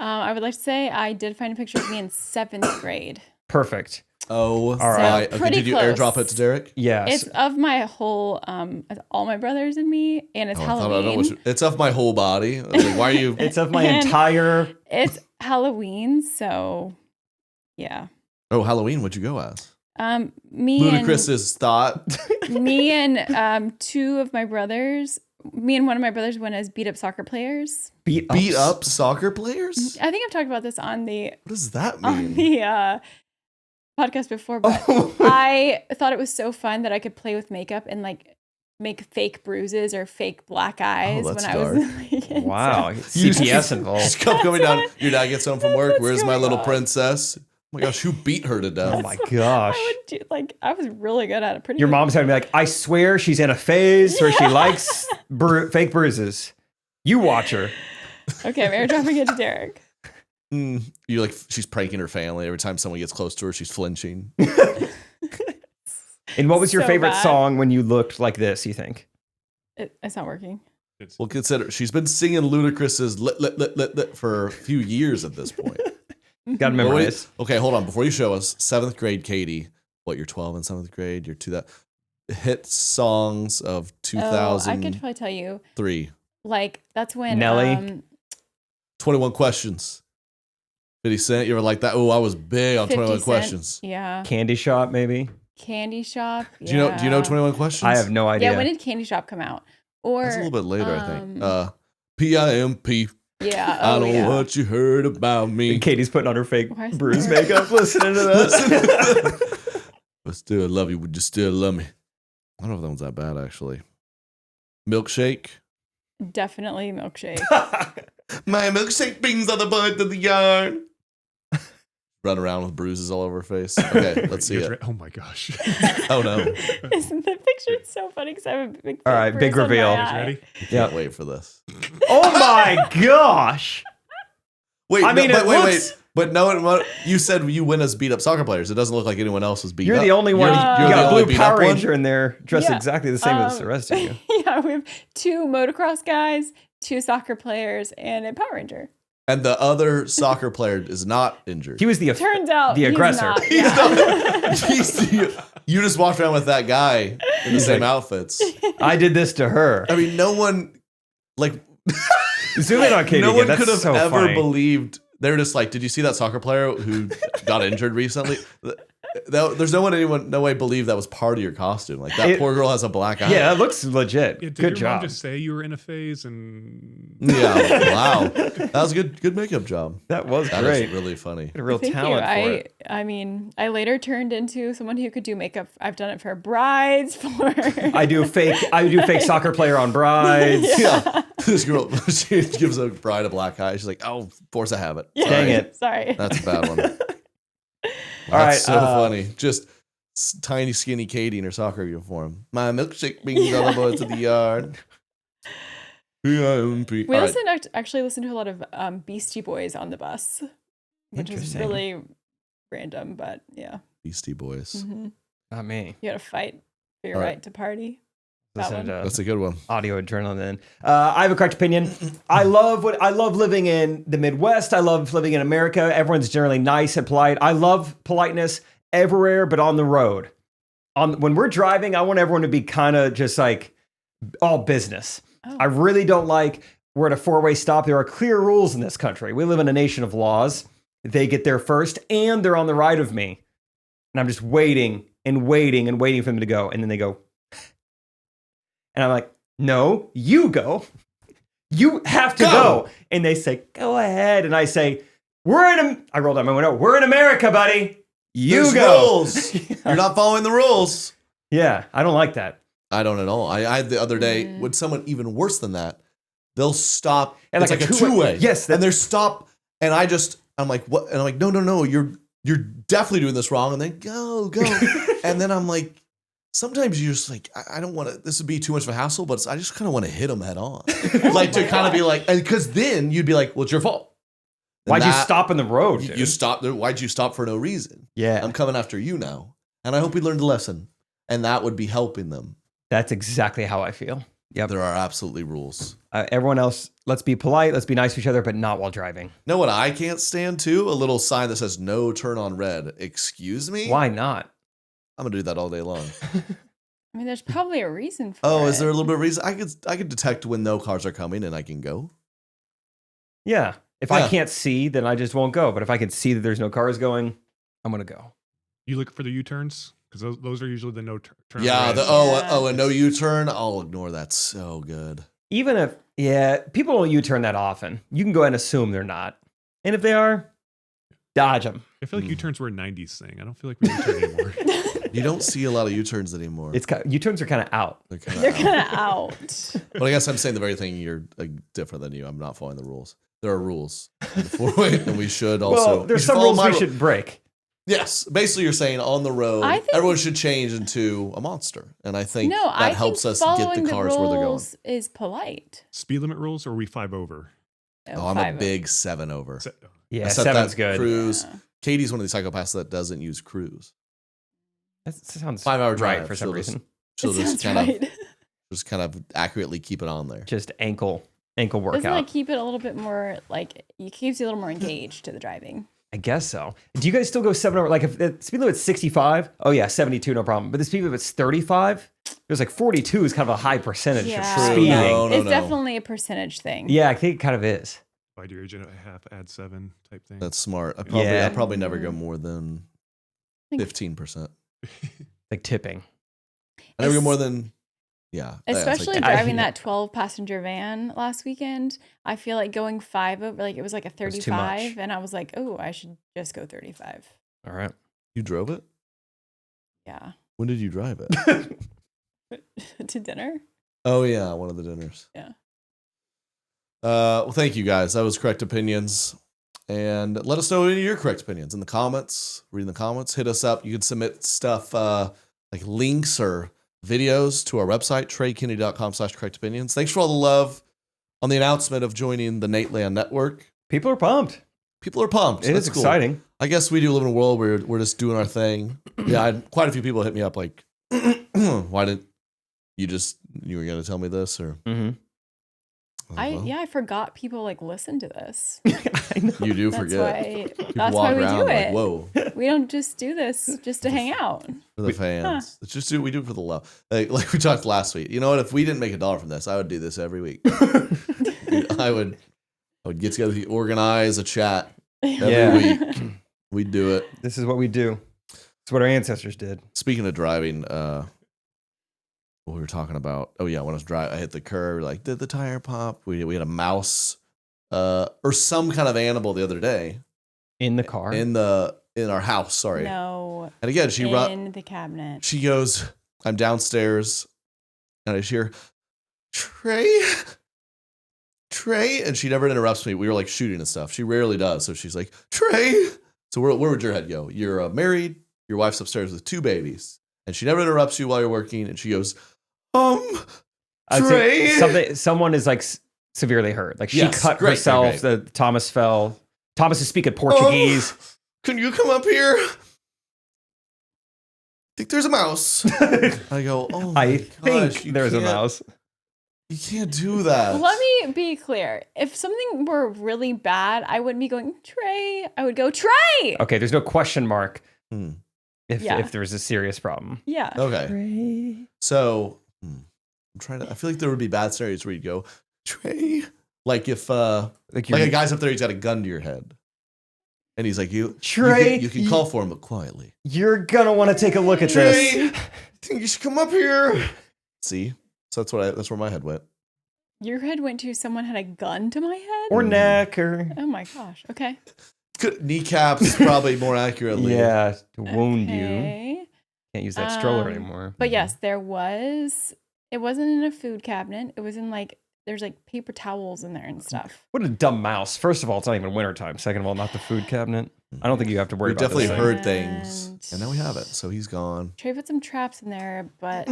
I would like to say I did find a picture of me in 7th grade. Perfect. Oh, all right. Okay, pretty did you close. airdrop it to Derek? Yes. It's of my whole, all my brothers and me, and it's I thought Halloween. it's of my whole body. I was like, why are you? It's of my And- entire. It's Halloween, so yeah. Oh, Halloween. What'd you go as? Me Ludacris's thought. and me and two of my brothers. Me and one of my brothers went as beat up soccer players. Beat up soccer players? I think I've talked about this on the What does that on mean? the podcast before, but Oh. I thought it was so fun that I could play with makeup and like make fake bruises or fake black eyes that's when I was like, Wow. You CPS just involved. come coming down. Your dad gets home from work. What's Where's my going little on? princess? Oh my gosh, who beat her to death? Oh my gosh. I would do I was really good at it. Pretty Your good. mom's having to be like, I swear she's in a phase where she likes fake bruises. You watch her. Okay, I'm airdropping it to Derek. You're like, she's pranking her family. Every time someone gets close to her, she's flinching. And what was your So favorite bad. song when you looked like this, you think? It's not working. Well, consider she's been singing Ludacris's lit for a few years at this point. Gotta Well, memorize. okay, hold on. Before you show us, 7th grade Katie, you're 12 in 7th grade. You're to that hit songs of Oh, I could 2003. probably tell you. Like that's when Nelly? 21 Questions. 50 Cent, you ever like that? Oh, I was big on 50 21 Cent. Questions. Yeah. Candy Shop, maybe? Candy Shop. Do you know 21 Questions? I have no idea. Yeah, when did Candy Shop come out? Or That's a little bit later, I think. PIMP. yeah. I Oh, know yeah. what you heard about me. And Katie's putting on her fake Why is bruise that? makeup listening to that. But still love you. Would you still love me? I don't know if that one's that bad, actually. Milkshake. Definitely milkshake. My milkshake brings all the bud to the yard. run around with bruises all over her face. Okay, let's see it. Oh my gosh. Oh no. Isn't the picture so funny because I have a big All right, big bruise on my reveal. Guys eye. ready? Can't wait for this. Oh my gosh. Wait, I mean, no, it wait. looks- But no, you said you win us beat up soccer players. It doesn't look like anyone else was beat You're up. the only one. You're You the got a only blue beat up Power one? Ranger in there, dressed Yeah. exactly the same as the rest of you. Yeah, we have 2 motocross guys, 2 soccer players, and a Power Ranger. And the other soccer player is not injured. He was the Turns out The he's aggressor. not, He's yeah. not- you just walked around with that guy in the same outfits. I did this to her. I mean, no one, like, Zoom in on Katie no again. one That's could have so ever funny. believed. They were just like, did you see that soccer player who got injured recently? There's no way believe that was part of your costume. Like, that poor girl has a black eye. Yeah, that looks legit. Yeah, did Good your mom job. just say you were in a phase and Yeah. Wow. That was a good makeup job. That was That great. is really funny. A real Thank talent you. for it. I mean, I later turned into someone who could do makeup. I've done it for brides, for I do fake soccer player on brides. Yeah. This girl, she gives a bride a black eye. She's like, oh, of course I have it. Yeah. Dang it. Sorry. That's a bad one. All right, That's so funny. Just tiny, skinny Katie in her soccer uniform. My milkshake brings all the boys to the yard. We All right. actually listened to a lot of Beasty Boys on the bus, which is Interesting. really random, but yeah. Beasty Boys. hmm Not me. You got to fight for your All right. right to party. That Listen one. to That's a good one. audio adrenaline. I have a correct opinion. I love living in the Midwest. I love living in America. Everyone's generally nice and polite. I love politeness everywhere, but on the road. When we're driving, I want everyone to be kind of just like all business. Oh. I really don't like we're at a 4-way stop. There are clear rules in this country. We live in a nation of laws. They get there first, and they're on the right of me, and I'm just waiting and waiting and waiting for them to go, and then they go. And I'm like, no, you go. You have to go. And they say, go ahead. And I say, I rolled out my window. We're in America, buddy. You There's go. rules. You're not following the rules. Yeah, I don't like that. I don't at all. I the other day, with someone even worse than that, they'll stop. And It's like like a a two-way. two-way. Yes, And they're stop. And I'm like, what? And I'm like, no, you're definitely doing this wrong. And then go. And then I'm like, sometimes you're just like, I don't want to, this would be too much of a hassle, but I just kind of want to hit them head on. Like to kind of be like, because then you'd be like, well, it's your fault. And Why'd you that- stop in the road? You dude? stopped. Why'd you stop for no reason? Yeah, I'm coming after you now. And I hope we learned a lesson. And that would be helping them. that's exactly how I feel. Yep. There are absolutely rules. Everyone else, let's be polite. Let's be nice to each other, but not while driving. Know what I can't stand too? A little sign that says no turn on red. Excuse me? Why not? I'm gonna do that all day long. I mean, there's probably a reason for it. Oh, is there a little bit of reason? I could detect when no cars are coming and I can go. Yeah. If I Yeah. can't see, then I just won't go. But if I can see that there's no cars going, I'm going to go. you look for the U-turns? Because those are usually the no turn. Yeah. red. Yeah. A no U-turn. I'll ignore that. So good. Even if, people don't U-turn that often. You can go ahead and assume they're not. And if they are, dodge them. I feel like U-turns were a 90s thing. I don't feel like we U-turn anymore. You don't see a lot of U-turns anymore. U-turns are kind of out. They're kind They're of. kind of out. But I guess I'm saying the very thing. You're different than you. I'm not following the rules. There are rules in the four-way, and we should also. Well, we there's should some follow rules my we ru- should break. Yes, basically you're saying on the road, I think- everyone should change into a monster, and I think No, that I helps think us get following the cars where they're going. rules is polite. Speed limit rules, or are we 5 over? Oh, I'm a big 7 over. Yeah, I set 7's that good. Cruise. Yeah. Katie's one of the psychopaths that doesn't use cruise. That sounds 5-hour drive right for some she'll just- reason. She'll It just sounds kind right. of just kind of accurately keep it on there. Just ankle Doesn't workout. that keep it a little bit more like it keeps you a little more engaged to the driving? I guess so. Do you guys still go 7 over? Like if the speed limit's 65, oh yeah, 72, no problem. But the speed limit's 35, it was like 42 is kind of a high percentage of speeding. No, it's no. definitely a percentage thing. Yeah, I think it kind of is. By your agent, a half, add 7 type thing. That's smart. I Yeah. probably never go more than think- 15%. Like tipping. I never go Es- more than Especially like, driving I- that 12-passenger van last weekend, I feel like going 5 over, like it was like a That's too much. 35, and I was like, oh, I should just go 35. All right. You drove it? Yeah, When did you drive it? to dinner. Oh yeah, one of the dinners. Yeah. Well, thank you guys. That was correct opinions. And let us know any of your correct opinions in the comments. Read in the comments. Hit us up. You can submit stuff like links or videos to our website, TreyKennedy.com/correct opinions. Thanks for all the love on the announcement of joining the Nateland Network. People are pumped. People are pumped. It That's is cool. exciting. I guess we do live in a world where we're just doing our thing. Yeah, I had quite a few people hit me up like, why didn't you were going to tell me this? Or Mm-hmm. I forgot people like listen to this. I know. You do That's forget. why. That's walk why we around do like, it. whoa. We don't just do this just to hang out. For the fans. It's just we do it for the love. Like we talked last week. You know what? If we didn't make $1 from this, I would do this every week. I would get together, organize a chat every week. We'd do it. This is what we do. It's what our ancestors did. Speaking of driving, what we were talking about. Oh yeah, when I was driving, I hit the curb. Like, did the tire pop? We had a mouse, or some kind of animal the other day In the car. in our house. Sorry. No. And again, she in the cabinet. She goes, I'm downstairs, and I just hear, Trey, and she never interrupts me. We were like shooting and stuff. She rarely does. So she's like, Trey. So where would your head go? You're married. Your wife's upstairs with 2 babies, and she never interrupts you while you're working. And she goes, I'd Trey. say someone is like severely hurt. Like she Yes, cut great, herself. great. Thomas fell. Thomas is speaking Portuguese. Can you come up here? I think there's a mouse. I go, oh my I gosh, think you there's a can't- mouse. You can't do that. Let me be clear. If something were really bad, I wouldn't be going, Trey. I would go, Trey. Okay, there's no question mark Hmm. if there's a serious problem. Yeah. Okay. Trey. So I'm trying to. I feel like there would be bad scenarios where you'd go, Trey. Like if like a guy's up there, he's got a gun to your head, and he's like, Trey, you can call for him, but quietly. You're gonna want to take a look at this. Trey, I think you should come up here. See, so that's where my head went. Your head went to someone had a gun to my head? Or neck, or Oh my gosh. Okay. Kneecaps probably more accurately. yeah, to wound you. Okay. Can't use that stroller Um, anymore. But yes, it wasn't in a food cabinet. It was in there's paper towels in there and stuff. What a dumb mouse. First of all, it's not even wintertime. Second of all, not the food cabinet. I don't think you have to worry We've about definitely this heard thing. things, and now we have it. So he's gone. Trey put some traps in there, but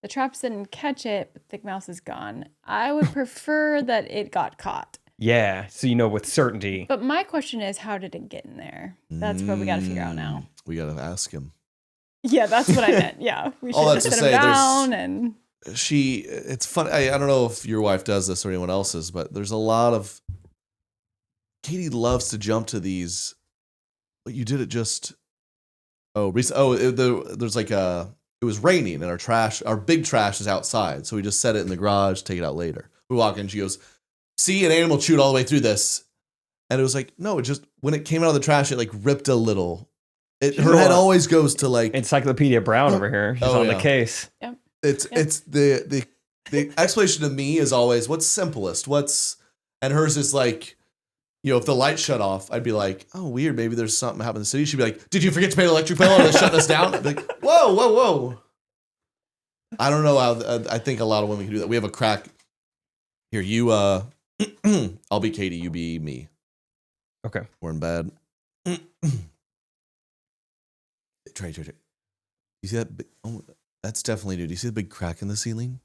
the traps didn't catch it, but the mouse is gone. I would prefer that it got caught. Yeah, so you know with certainty. But my question is, how did it get in there? That's what we got to figure out now. We got to ask him. Yeah, that's what I meant. Yeah, we All should that's just to sit him say, down and. It's fun. I don't know if your wife does this or anyone else's, but there's a lot of. Katie loves to jump to these. But you did it just. There's it was raining and our big trash is outside. So we just set it in the garage, take it out later. We walk in, she goes, see, an animal chewed all the way through this. And it was like, no, it just, when it came out of the trash, it ripped a little. Her head always goes to Encyclopedia Brown over here. She's on the case. It's the explanation to me is always what's simplest. And hers is if the light shut off, I'd be like, oh, weird. Maybe there's something happened in the city. She'd be like, did you forget to pay the electric bill and shut us down? I'd be like, whoa. I don't know how, I think a lot of women can do that. We have a crack. Here, you, I'll be Katie, you be me. Okay. We're in bed. Trey. You see that? That's definitely new. Do you see the big crack in the ceiling?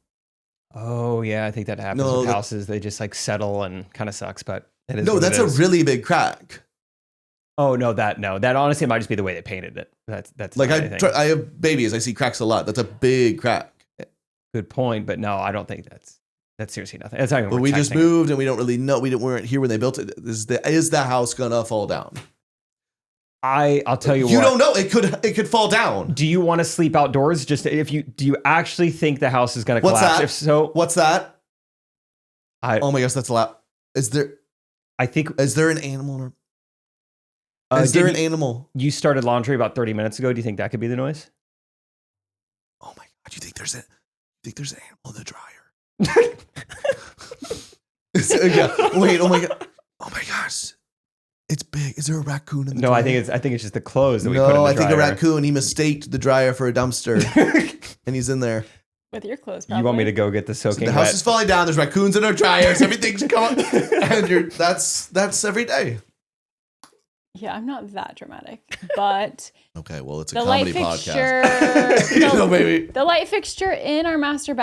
Oh, yeah. I think that happens with houses. They just settle and kind of sucks, but it is. No, that's a really big crack. Oh, no. That honestly might just be the way they painted it. That's I have babies. I see cracks a lot. That's a big crack. Good point. But no, I don't think that's seriously nothing. That's not even But we just moved and we don't really know. We weren't here when they built it. Is the house gonna fall down? I'll tell you what. You don't know. It could fall down. Do you want to sleep outdoors? Do you actually think the house is going to collapse? That? If so, what's that? Oh my gosh, that's a lot. Is there an animal? Is there an animal? You started laundry about 30 minutes ago. Do you think that could be the noise? Oh my god! You think there's an animal in the dryer? Wait. Oh my god! Oh my gosh! It's big. Is there a raccoon in the dryer? No, I think it's just the clothes that we put in the dryer. No, I think a raccoon. He mistaked the dryer for a dumpster, and he's in there. With your clothes, probably. You want me to go get the soaking The house wet? is falling down. There's raccoons in our dryers. Everything's coming, and that's every day. Yeah, I'm not that dramatic, but Okay, well, it's a the light comedy fixture, podcast. No, baby. the light fixture in our master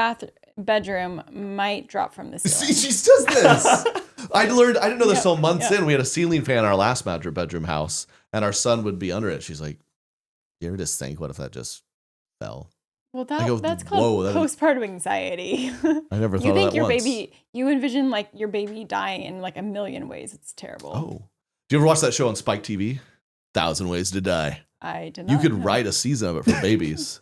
bedroom might drop from the See, ceiling. she does this. I didn't know this till months yeah. in. We had a ceiling fan in our last master bedroom house, and our son would be under it. She's like, you ever just think, what if that just fell? Well, I go, that's "Whoa, called that- postpartum anxiety. I never thought You of think that your once. baby, you envision like your baby dying in like a million ways. It's terrible. Oh. Do you ever watch that show on Spike TV? 1,000 Ways to Die. I did not. You could know. write a season of it for babies.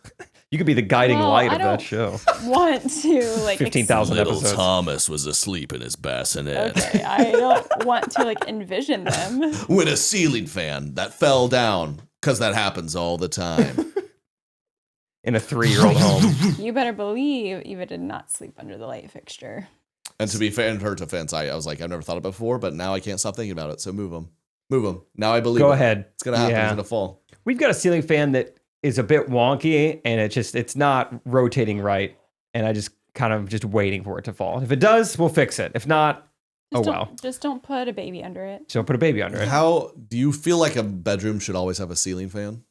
You could be the guiding Well, light I of that don't- show. Want to like 15,000 Little episodes. Thomas was asleep in his bassinet. Okay, I don't want to like envision them. When a ceiling fan that fell down, because that happens all the time. In a 3-year-old home. You better believe Eva did not sleep under the light fixture. And to be fair, in her defense, I was like, I've never thought of it before, but now I can't stop thinking about it. So move them. Move them. Now I believe Go it. ahead. It's going to happen. Yeah. It's going to fall. We've got a ceiling fan that is a bit wonky and it's not rotating right. And I just kind of just waiting for it to fall. If it does, we'll fix it. If not, Just don't put a baby under it. So put a baby under it. How do you feel like a bedroom should always have a ceiling fan?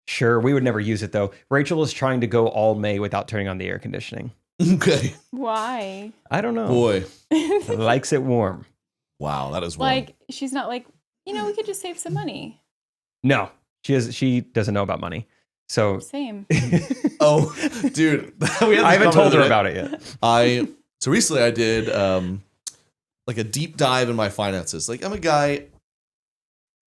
Sure, we would never use it though. Rachel is trying to go all May without turning on the air conditioning. Okay. Why? I don't know. Boy. Likes it warm. Wow, that is warm. Like she's not like, we could just save some money. No, she doesn't know about money. So Same. Oh, dude. I haven't told her about it yet. So recently I did like a deep dive in my finances. Like I'm a guy,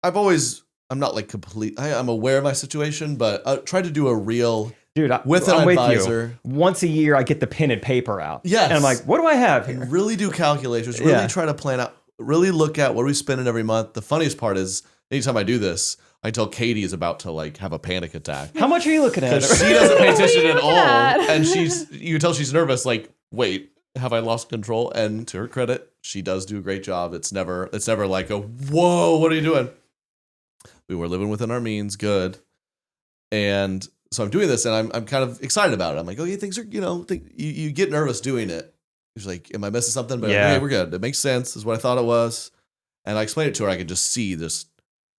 I'm not like I'm aware of my situation, but I try to do a real Dude, with I'm an with advisor. you. Once a year, I get the pen and paper out. Yes. And I'm like, what do I have here? And really do calculations, really Yeah. try to plan out, really look at what are we spending every month. The funniest part is anytime I do this, I tell Katie is about to like have a panic attack. How much are you looking at? Because she doesn't pay attention at all. at? And you can tell she's nervous, like, wait, have I lost control? And to her credit, she does do a great job. It's never like a, whoa, what are you doing? We were living within our means, good. And so I'm doing this and I'm kind of excited about it. I'm like, okay, things are, you get nervous doing it. She's like, am I missing something? But Yeah. okay, we're good. It makes sense. This is what I thought it was. And I explained it to her. I could just see this,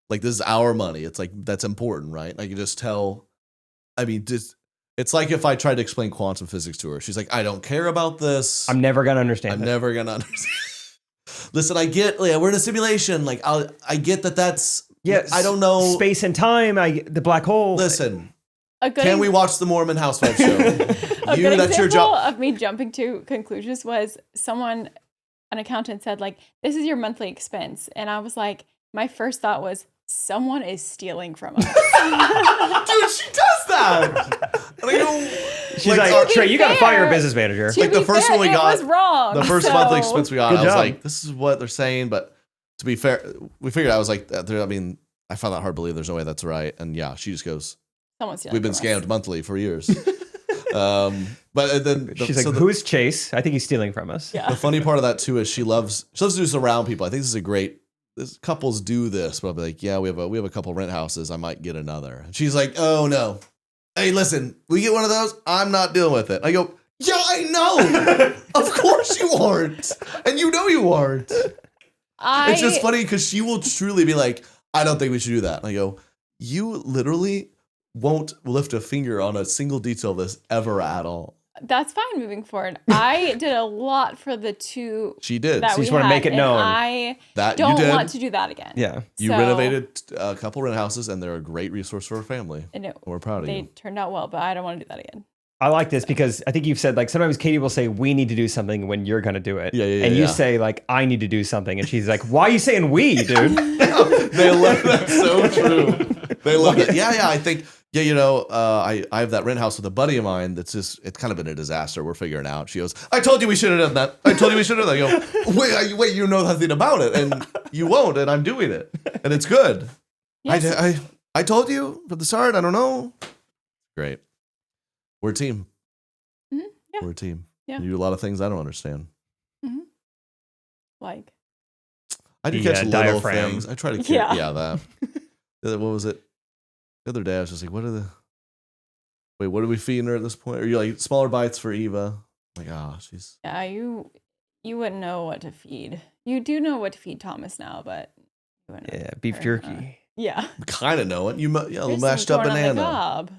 like, this is our money. It's like, that's important, right? I can just tell. I mean, it's like if I tried to explain quantum physics to her. She's like, I don't care about this. I'm never going to understand I'm it. never going to understand. Listen, I get, we're in a simulation. Like, I get that's, I don't know. Space and time, the black hole. Listen, A good can we watch the Mormon Housewives show? A good That's your example job. of me jumping to conclusions was an accountant said like, this is your monthly expense. And I was like, my first thought was, someone is stealing from us. Dude, she does that. And I go, She's like, Trey, you got to fire a business manager. To Like, the be first fair, one we it got- was wrong. the first so- monthly expense we got, Good I was job. like, this is what they're saying. But to be fair, we figured I was like, I found that hard to believe. There's no way that's right. And yeah, she just goes, Someone's stealing we've been from us. scammed monthly for years. But then She's like, who's Chase? I think he's stealing from us. Yeah. the funny part of that too is she loves to do this around people. I think this is a great. Couples do this, but I'll be like, yeah, we have a couple rent houses. I might get another. And she's like, oh no, hey, listen, we get one of those. I'm not dealing with it. I go, yeah, I know. Of course you aren't, and you know you aren't. It's just funny because she will truly be like, I don't think we should do that. And I go, you literally won't lift a finger on a single detail of this ever at all. That's fine moving forward. I did a lot for the two She did. that So you we just wanna had, make it and known. I That you don't did. want to do that again. Yeah. You So- renovated a couple rent houses, and they're a great resource for our family. And We're proud of they you. turned out well, but I don't want to do that again. I like this because I think you've said like sometimes Katie will say we need to do something when you're going to do it. Yeah, And you yeah. say like I need to do something and she's like, why are you saying we, dude? They love that. So true. They love it. Yeah. I think. Yeah, I have that rent house with a buddy of mine that's it's kind of been a disaster. We're figuring out. She goes, I told you we should have done that. I told you we should have done that. I go, wait, you know nothing about it, and you won't, and I'm doing it, and it's good. Yes. I told you from the start. I don't know. Great. We're a team. Mhm, yeah. We're a team. Yeah. You do a lot of things I don't understand. Like, I do The, catch little diaphragm. things. I try to Yeah. yeah that. What was it? The other day I was just like, what are we feeding her at this point? Are you like smaller bites for Eva? I'm like, she's yeah, you wouldn't know what to feed. You do know what to feed Thomas now, but Yeah, beef jerky. Yeah. Kind of know it. You the There's mashed some up corn on the banana, cob.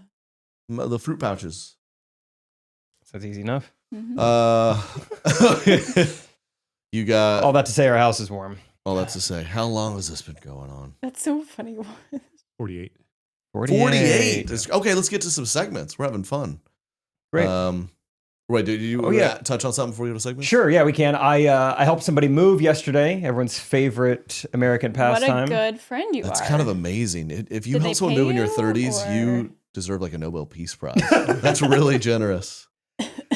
the fruit pouches. That's easy enough. Mhm. You got All that to say, our house is warm. all that to say. How long has this been going on? That's so funny. 48. 48. Okay, let's get to some segments. We're having fun. Great. Wait, did you touch on something before you go to segments? Sure, yeah, we can. I helped somebody move yesterday. Everyone's favorite American pastime. What a good friend you That's are. kind of amazing. If you Did help they someone pay move in your you, 30s, or- you deserve like a Nobel Peace Prize. That's really generous.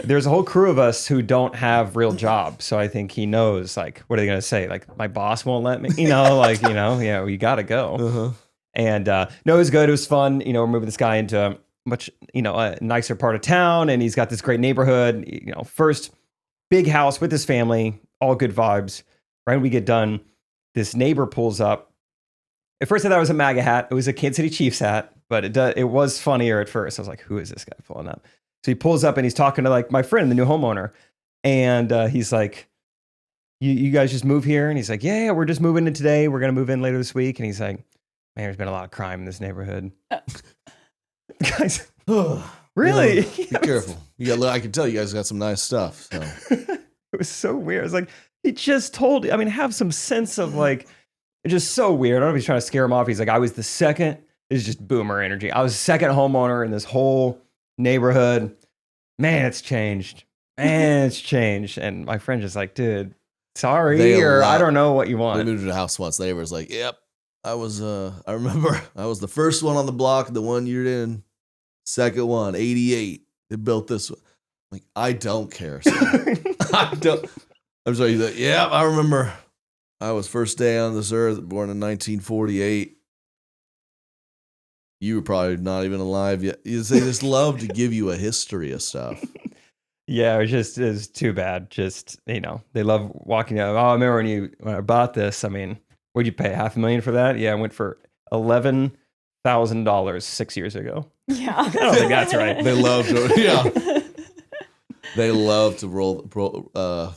There's a whole crew of us who don't have real jobs, so I think he knows. Like, what are they gonna say? Like, my boss won't let me. Yeah, we gotta go. Uh-huh. And no, it was good. It was fun. We're moving this guy into a much, a nicer part of town, and he's got this great neighborhood. First big house with his family, all good vibes. Right when we get done, this neighbor pulls up. At first, I thought it was a MAGA hat. It was a Kansas City Chiefs hat, but it was funnier at first. I was like, "Who is this guy pulling up?" So he pulls up and he's talking to like my friend, the new homeowner, and he's like, "You guys just move here?" And he's like, "Yeah, we're just moving in today. We're gonna move in later this week." And he's like, "Man, there's been a lot of crime in this neighborhood." Guys, really? Be careful. I can tell you guys got some nice stuff. So. It was so weird. I was like, he just told. I mean, have some sense of like, it's just so weird. I don't know if he's trying to scare him off. He's like, I was the second. It's just boomer energy. I was the second homeowner in this whole neighborhood. Man, it's changed. And my friend just like, dude, sorry, I don't know what you want. We moved to the house once. The neighbor was like, "Yep, I remember I was the first one on the block, the 1 year in, second one, 88. They built this one." I'm like, I don't care. I don't. I'm sorry. He's like, "Yep, I remember. I was first day on this earth, born in 1948. You were probably not even alive yet." They just love to give you a history of stuff. Yeah, it was too bad. Just, they love walking out. Oh, I remember when I bought this. I mean, what'd you pay? $500,000 for that? Yeah, I went for $11,000 6 years ago. Yeah. I don't think that's right. They love to, yeah. They love to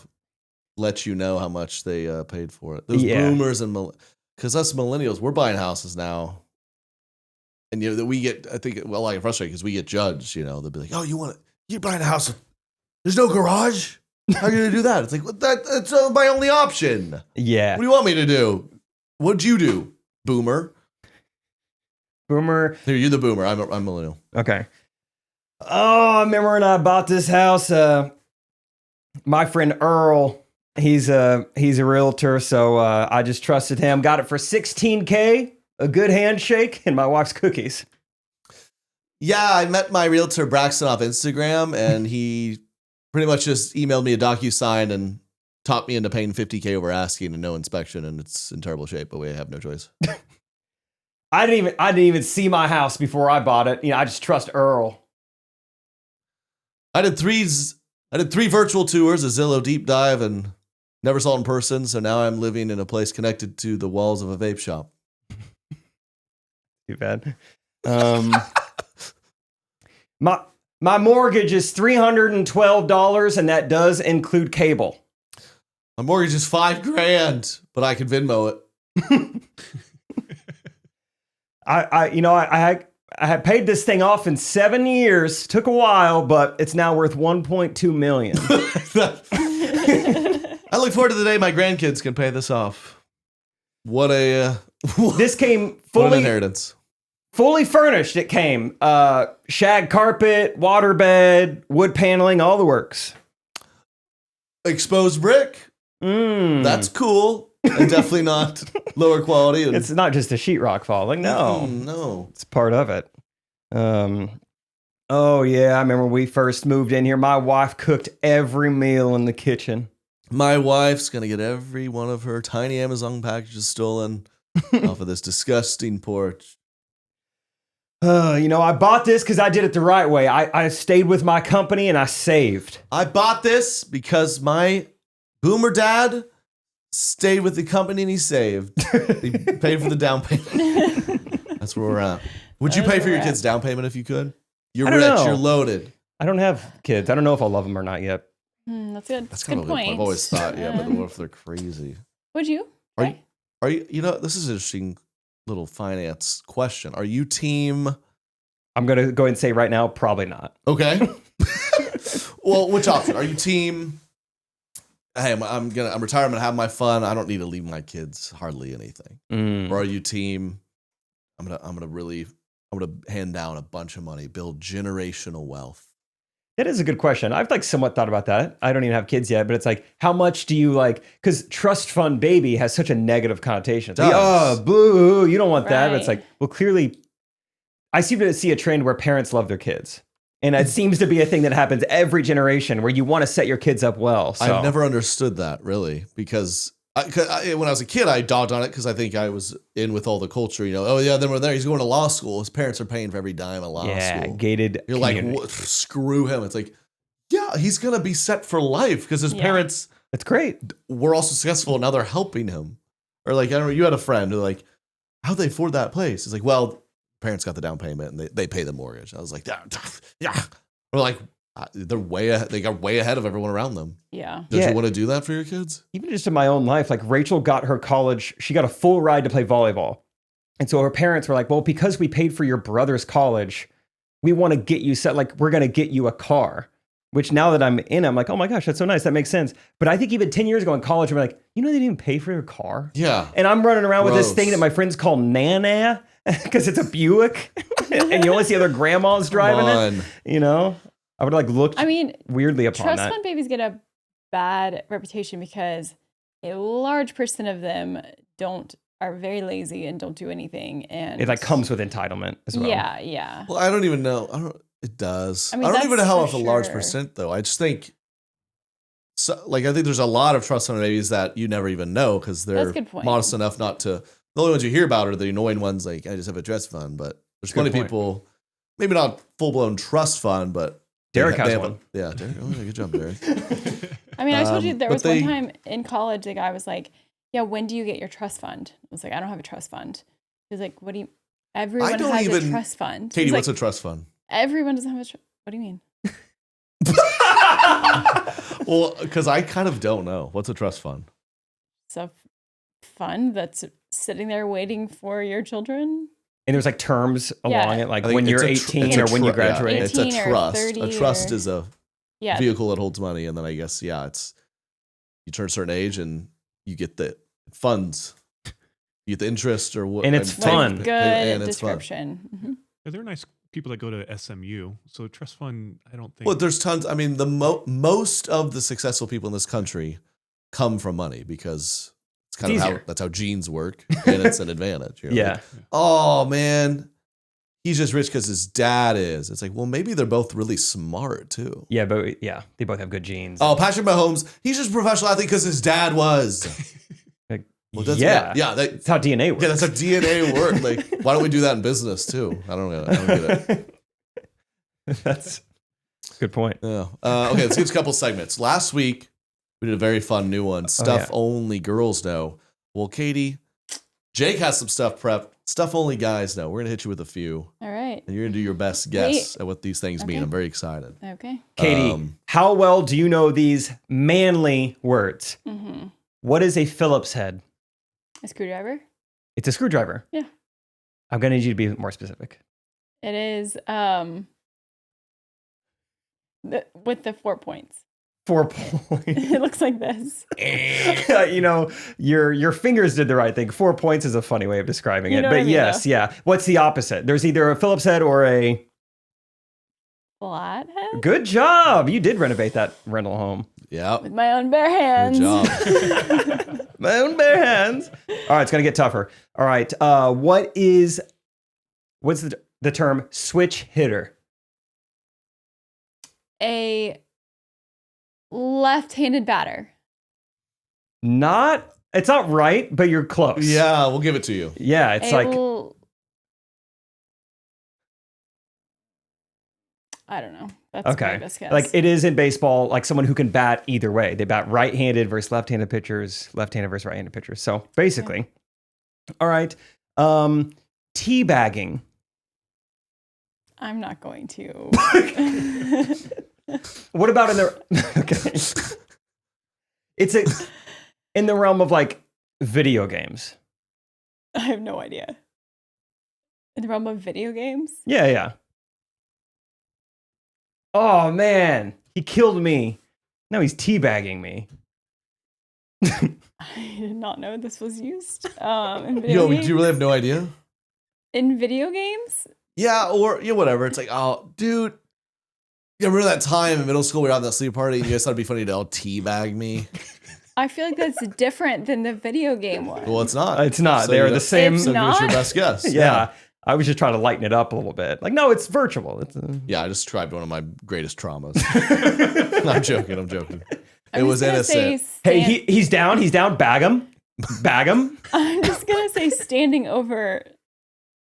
let you know how much they paid for it. Those boomers and because us millennials, we're buying houses now, and that we get. I think I get frustrated because we get judged. They'll be like, "Oh, you're buying a house. There's no garage. How are you gonna do that?" It's like, that's my only option. Yeah. What do you want me to do? What'd you do, boomer? Boomer. Here, you're the boomer. I'm millennial. Okay. Oh, I remember when I bought this house. My friend Earl, he's a realtor, so I just trusted him. Got it for $16K, a good handshake, and my wife's cookies. Yeah, I met my realtor Braxton off Instagram, and he pretty much just emailed me a DocuSign and talked me into paying $50K over asking and no inspection, and it's in terrible shape, but we have no choice. I didn't even see my house before I bought it. I just trust Earl. I did three virtual tours, a Zillow deep dive, and never saw it in person. So now I'm living in a place connected to the walls of a vape shop. Too bad. My mortgage is $312, and that does include cable. My mortgage is $5,000, but I can Venmo it. I had paid this thing off in 7 years. Took a while, but it's now worth $1.2 million. I look forward to the day my grandkids can pay this off. What This came what an inheritance. Fully furnished. It came shag carpet, waterbed, wood paneling, all the works. Exposed brick. That's cool. And definitely not lower quality. And It's not just a sheetrock falling. No, no. it's part of it. Oh yeah, I remember when we first moved in here. My wife cooked every meal in the kitchen. My wife's gonna get every one of her tiny Amazon packages stolen off of this disgusting porch. I bought this because I did it the right way. I stayed with my company and I saved. I bought this because my boomer dad stayed with the company and he saved. He paid for the down payment. That's where we're at. Would you pay for your kids' down payment if you could? You're I don't rich. know. You're loaded. I don't have kids. I don't know if I'll love them or not yet. That's good. That's Good kind of a good point. point. I've always thought, but what if they're crazy? Would you? Are Right? Are you? You know, this is an interesting little finance question. Are you team? I'm gonna go ahead and say right now, probably not. Okay. Well, which option? Are you team? Hey, I'm retired. I'm gonna have my fun. I don't need to leave my kids hardly anything. Or are you team? I'm gonna hand down a bunch of money, build generational wealth. That is a good question. I've like somewhat thought about that. I don't even have kids yet, but it's like, how much do you like? Because trust fund baby has such a negative connotation. It's like, Does. oh, boo, you don't want that. But it's Right. like, well, clearly, I seem to see a trend where parents love their kids. And it seems to be a thing that happens every generation where you want to set your kids up well. So. I've never understood that really because when I was a kid, I dogged on it because I think I was in with all the culture. You know, oh yeah, then we're there. He's going to law school. His parents are paying for every dime of law school. Gated. You're community. like, screw him. It's like, yeah, he's gonna be set for life because his parents That's great. were also successful and now they're helping him. Or like, I don't know, you had a friend who like, how'd they afford that place? It's like, well, parents got the down payment and they pay the mortgage. I was like, yeah. We're like, they got way ahead of everyone around them. Yeah. Don't Yeah. you want to do that for your kids? Even just in my own life, like Rachel got her college, she got a full ride to play volleyball. And so her parents were like, well, because we paid for your brother's college, we want to get you set, like, we're going to get you a car. Which now that I'm in, I'm like, oh my gosh, that's so nice. That makes sense. But I think even 10 years ago in college, we're like, you know, they didn't even pay for your car. Yeah. And I'm running around with this Gross. thing that my friends call Nana because it's a Buick. And you only see other grandmas driving it. You know, I would like look I mean, weirdly upon trust that. fund babies get a bad reputation because a large percent of them are very lazy and don't do anything. And It like comes with entitlement as well. Yeah, yeah. Well, I don't even know. It does. I I, mean, don't even know that's how for it's a large sure. percent though. I just think, I think there's a lot of trust fund babies that you never even know because they're That's a good point. modest enough not to. The only ones you hear about are the annoying ones. Like I just have a trust fund, but there's plenty of point. people, maybe not full blown trust fund, but Derek has have one. Yeah, Derek. Oh, yeah, good job, Derek. I mean, I told you there but was one they- time in college, the guy was like, yeah, when do you get your trust fund? I was like, I don't have a trust fund. He was like, what do you, everyone don't has a even- trust fund. Katie, He's what's like, a trust fund? everyone doesn't have a trust. What do you mean? Well, because I kind of don't know. What's a trust fund? So fund that's sitting there waiting for your children. And there's like terms along it, like I think when it's you're a 18 or when you graduate. Yeah, it's a 18 or trust. 30 A trust or- is a Yeah. vehicle that holds money, and then I guess it's you turn a certain age and you get the funds, you get the interest or what, And it's Like, fun. good and it's fun. description. Mhm. Yeah, they're nice people that go to SMU. So trust fund, I don't think. Well, there's tons. I mean, the most of the successful people in this country come from money because it's kind It's of easier. that's how genes work, and it's an advantage. You know? Yeah. Like, oh man, he's just rich because his dad is. It's like, well, maybe they're both really smart too. Yeah, but yeah, they both have good genes. Oh, Patrick Mahomes, he's just a professional athlete because his dad was. Like, Well, that's, yeah. That's That's how DNA works. yeah, that's how DNA works. Like, why don't we do that in business too? I don't get it. That's a good point. Yeah. Okay, let's get a couple segments. Last week, we did a very fun new one. Stuff yeah. only girls know. Well, Katie, Jake has some stuff prepped. Stuff only guys know. We're going to hit you with a few. All right. And you're going to do your best guess at what these things mean. Okay. I'm very excited. Okay. Katie, how well do you know these manly words? Mm-hmm. What is a Phillips head? A screwdriver. It's a screwdriver. Yeah. I'm going to need you to be more specific. It is with the 4 points. 4 points. It looks like this. You know, your fingers did the right thing. 4 points is a funny way of describing You it. know But what I mean, yes, though. yeah. What's the opposite? There's either a Phillips head or a... Flathead. Good job. You did renovate that rental home. Yeah. With my own bare hands. Good job. My own bare hands. All right, it's going to get tougher. All right. What's the term switch hitter? A left-handed batter. It's not right, but you're close. Yeah, we'll give it to you. Yeah, it's A like l- I don't know. That's my okay. best guess. Like it is in baseball, like someone who can bat either way. They bat right-handed versus left-handed pitchers, left-handed versus right-handed pitchers. So basically, all right. Teabagging. I'm not going to. What about in the okay? It's in the realm of like video games. I have no idea. In the realm of video games? Yeah. Oh man, he killed me. Now he's teabagging me. I did not know this was used in video Yo, games. do you really have no idea? In video games? Yeah, or whatever. It's like, oh, dude. Yeah, remember that time in middle school we were at that sleep party and you guys thought it'd be funny to all teabag me? I feel like that's different than the video game one. Well, it's not. It's not. So They're you the got- same. It's So give us your not? best guess. Yeah. I was just trying to lighten it up a little bit. Like, no, it's virtual. It's Yeah, I described one of my greatest traumas. I'm joking. I'm It was just gonna innocent. say Hey, he's down. He's down. Bag him. I'm just gonna say standing over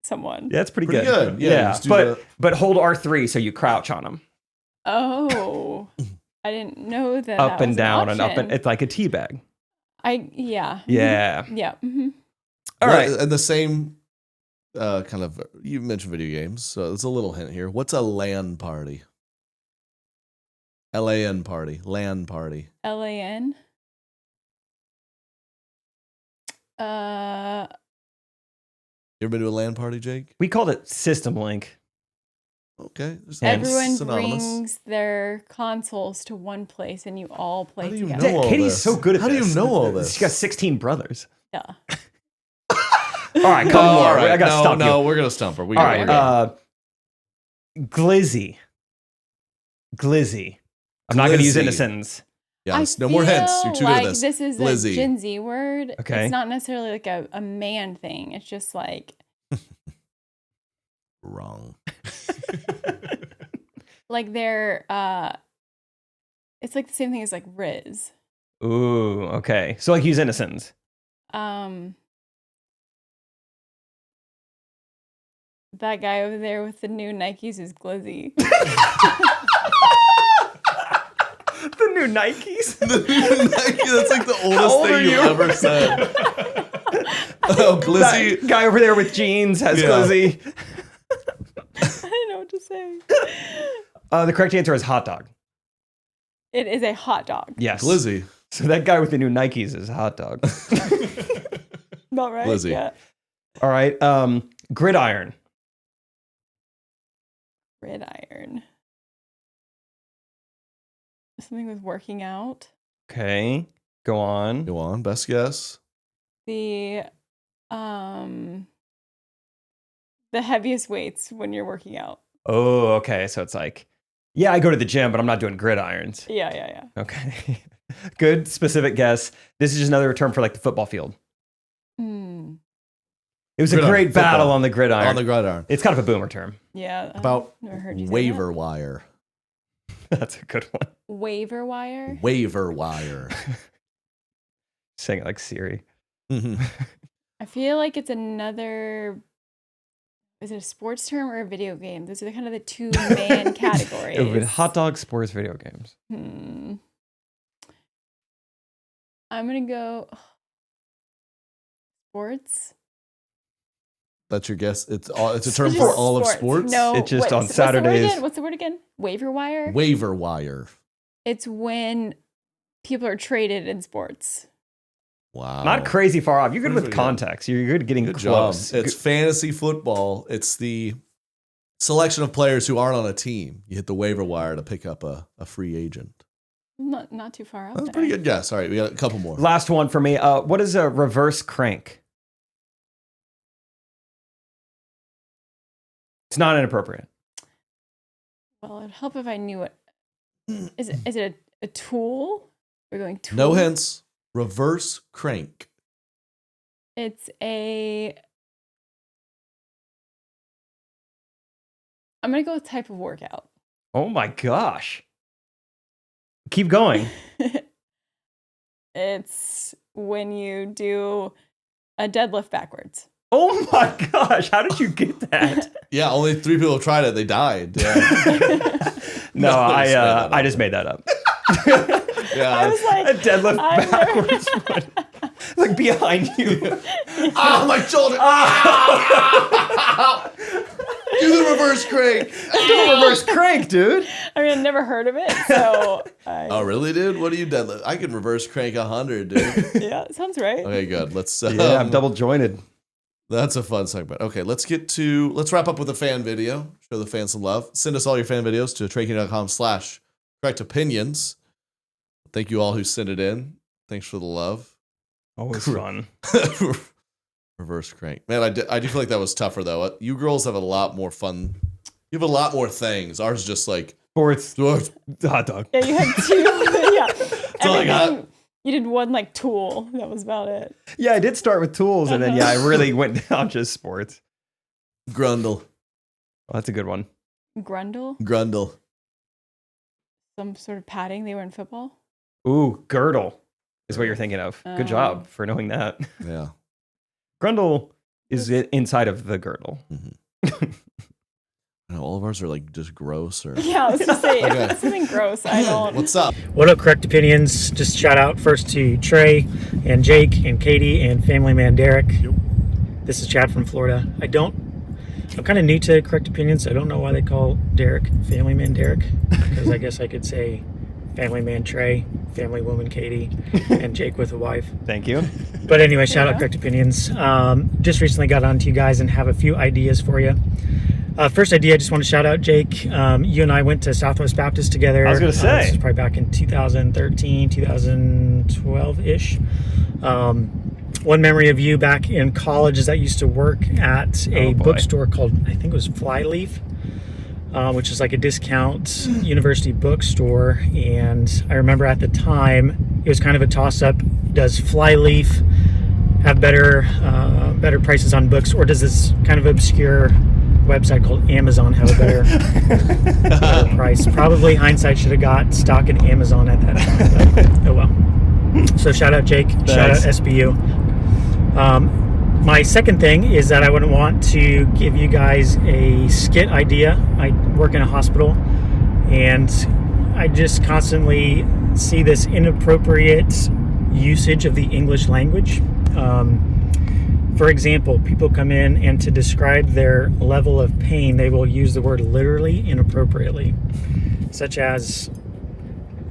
someone. Yeah, that's pretty Pretty good. good. Yeah, just do but hold R3 so you crouch on him. Oh, I didn't know that. Up that and was an down and up and option. it's like a tea bag. Yeah. Yeah. Yeah. Mm-hmm. All right. And the same kind of, you mentioned video games, so there's a little hint here. What's a LAN party? LAN party. LAN party. LAN. You ever been to a LAN party, Jake? We called it System Link. Okay. There's Everyone synonymous. brings their consoles to one place and you all play How do you together. know all Katie's this? so good at How this. do you know all this? She's got 16 brothers. Yeah. All right, couple All more. right. I got to stump no, you. we're gonna stump her. All right. Glizzy. I'm not going to use it in a Glizzy. sentence. Yes. I No more hints. You're feel too good like at this. This is Lizzie. a Gen Z word. Okay. It's not necessarily like a man thing. It's just like Wrong. they're it's like the same thing as like Riz. Ooh, okay. So like use in a sentence. That guy over there with the new Nikes is Glizzy. The new Nikes. That's like the old oldest are thing you've you? ever said. Oh, Glizzy. That guy over there with jeans has Yeah. Glizzy. I don't know what to say. The correct answer is hot dog. It is a hot dog. Yes. Glizzy. So that guy with the new Nikes is hot dog. Not right? Glizzy. Yeah. All right. Gridiron. Gridiron. Something with working out. Okay. Go on. Go on. Best guess. The heaviest weights when you're working out. Oh, okay. So it's like, yeah, I go to the gym, but I'm not doing gridirons. Yeah. Okay. Good specific guess. This is just another term for like the football field. Hmm. It was Gridiron, a great battle football. on the gridiron. On the gridiron. It's kind of a boomer term. Yeah. About I've never heard you say waiver wire. That's a good one. that. Waiver wire. Waiver wire. Saying it like Siri. Mhm. I feel like it's another. Is it a sports term or a video game? Those are kind of the two main categories. It would be hot dog, sports, video games. I'm gonna go sports. That's your guess. It's a term Just for all of sports. No, It's just on what's the word Saturdays. again? What's the word again? Waiver wire. Waiver wire. It's when people are traded in sports. Wow. Not crazy far off. You're good Pretty with good. context. You're good at getting Good close. job. It's fantasy football. It's the selection of players who aren't on a team. You hit the waiver wire to pick up a free agent. Not too far off. That's a there. pretty good guess. All right, we got a couple more. Last one for me. What is a reverse crank? It's not inappropriate. Well, it'd help if I knew it. Is it a tool? We're going tool. No hints. Reverse crank. It's a. I'm gonna go with type of workout. Oh my gosh. Keep going. It's when you do a deadlift backwards. Oh my gosh. How did you get that? Yeah, only 3 people tried it. They died. Yeah. No, No, I just made that up. Yeah. I was like, A deadlift I've backwards. never- Like behind you. Oh, my shoulder. Do the reverse crank. Do a reverse crank, dude. I mean, I've never heard of it, so Oh, really, dude? What do you deadlift? I can reverse crank 100, dude. yeah, it sounds right. Okay, good. Let's. Yeah, I'm double jointed. That's a fun segment. Okay, let's wrap up with a fan video. Show the fans some love. Send us all your fan videos to TreyKenny.com/correctopinions. Thank you all who sent it in. Thanks for the love. Always fun. Reverse crank. Man, I do feel like that was tougher, though. You girls have a lot more fun. You have a lot more things. Ours is just like... Sports. Hot dog. Yeah, you had two. Yeah. That's all I got. You did one like tool. That was about it. Yeah, I did start with tools, and then I really went down just sports. Grundle. Oh, that's a good one. Grundle. Some sort of padding. They were in football. Ooh, girdle is what you're thinking of. Good job for knowing that. Yeah. Grundle is inside of the girdle. Mm-hmm. All of ours are like just gross or... Yeah, I was just saying, if it's something gross, I don't... What's up? What up, Correct Opinions? Just shout out first to Trey and Jake and Katie and Family Man Derek. Yep. This is Chad from Florida. I'm kind of new to Correct Opinions. I don't know why they call Derek Family Man Derek, because I guess I could say Family Man Trey, Family Woman Katie, and Jake with a wife. Thank you. But anyway, shout out Correct Opinions. Just recently got on to you guys and have a few ideas for you. First idea, I just want to shout out Jake. You and I went to Southwest Baptist together. I was going to say. This was probably back in 2013, 2012-ish. One memory of you back in college is that you used to work at a bookstore called, I think it was Flyleaf, which is like a discount university bookstore. And I remember at the time, it was kind of a toss-up. Does Flyleaf have better prices on books, or does this kind of obscure website called Amazon have a better price? Probably hindsight should have got stock in Amazon at that time, but oh well. So shout out Jake. Thanks. Shout out SBU. My second thing is that I would want to give you guys a skit idea. I work in a hospital, and I just constantly see this inappropriate usage of the English language. For example, people come in and to describe their level of pain, they will use the word literally inappropriately, such as,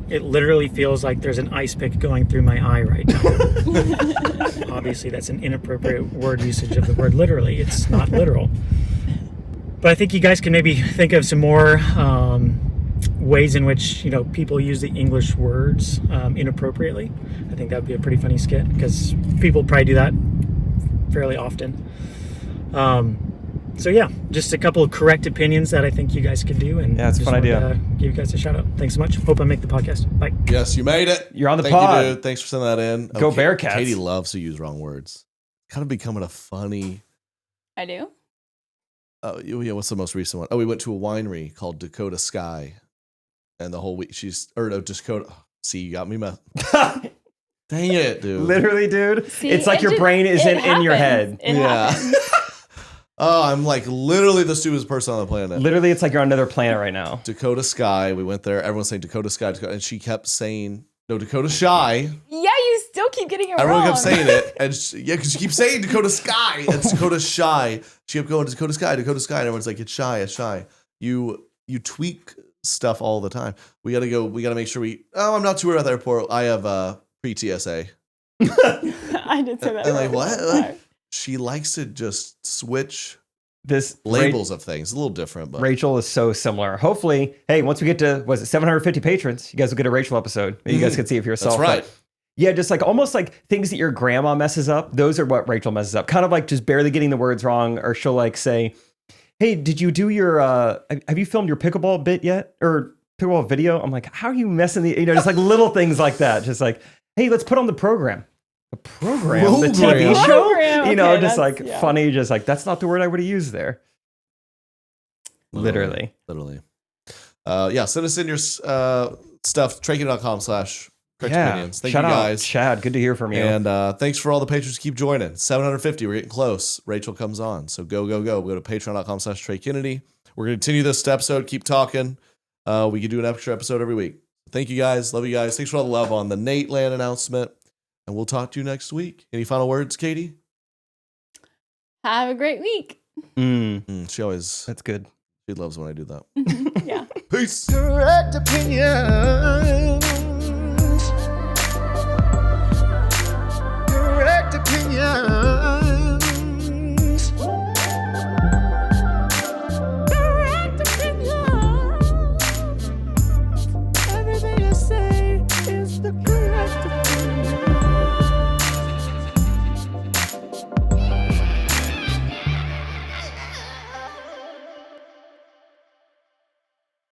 it literally feels like there's an ice pick going through my eye right now. Obviously, that's an inappropriate word usage of the word literally. It's not literal. But I think you guys can maybe think of some more ways in which, people use the English words inappropriately. I think that would be a pretty funny skit, because people probably do that fairly often. So yeah, just a couple of correct opinions that I think you guys could do, and yeah, it's a fun idea. Give you guys a shout out. Thanks so much. Hope I make the podcast. Bye. Yes, you made it. You're on the Thank pod. you, dude. Thanks for sending that in. Go Bearcats. Katie loves to use wrong words. Kind of becoming a funny... I do? Oh, yeah, what's the most recent one? Oh, we went to a winery called Dakota Sky, and the whole week Dakota... See, you got me, Dang it, dude. Literally, dude. See, it's like your brain isn't in your head. It happens. Oh, I'm like literally the stupidest person on the planet. Literally, it's like you're on another planet right now. Dakota Sky. We went there. Everyone's saying Dakota Sky, and she kept saying, no, Dakota Shy. Yeah, you still keep getting it Everyone wrong. kept saying it. And because you keep saying Dakota Sky. It's Dakota Shy. She kept going, Dakota Sky. And everyone's like, it's shy. You tweak stuff all the time. We got to make sure I'm not too worried about the airport. I have pre-TSA. I did say that. And like, what? She likes to just switch this labels of things. A little different, but Rachel is so similar. Hopefully, hey, once we get to 750 patrons, you guys will get a Rachel episode. Maybe you guys can see it for yourself. That's right. But yeah, just like almost like things that your grandma messes up. Those are what Rachel messes up. Kind of like just barely getting the words wrong, or she'll like say, "Hey, did you do your? Have you filmed your pickleball bit yet? Or pickleball video?" I'm like, "How are you messing the? Just like little things like that. Just like, hey, let's put on the program." The program? The TV show? Program. Okay, just like yeah. funny, just like that's not the word I would have used there. Literally. Yeah, send us in your stuff, TreyKenny.com/correctopinions. Thank Shout you out, guys. Chad, good to hear from you. And thanks for all the patrons who keep joining. 750, we're getting close. Rachel comes on. So go. Go to patreon.com/TreyKennedy. We're going to continue this episode, keep talking. We can do an extra episode every week. Thank you guys. Love you guys. Thanks for all the love on the Nate Land announcement. And we'll talk to you next week. Any final words, Katie? Have a great week. She always... That's good. She loves when I do that. Yeah. Peace. Correct opinion.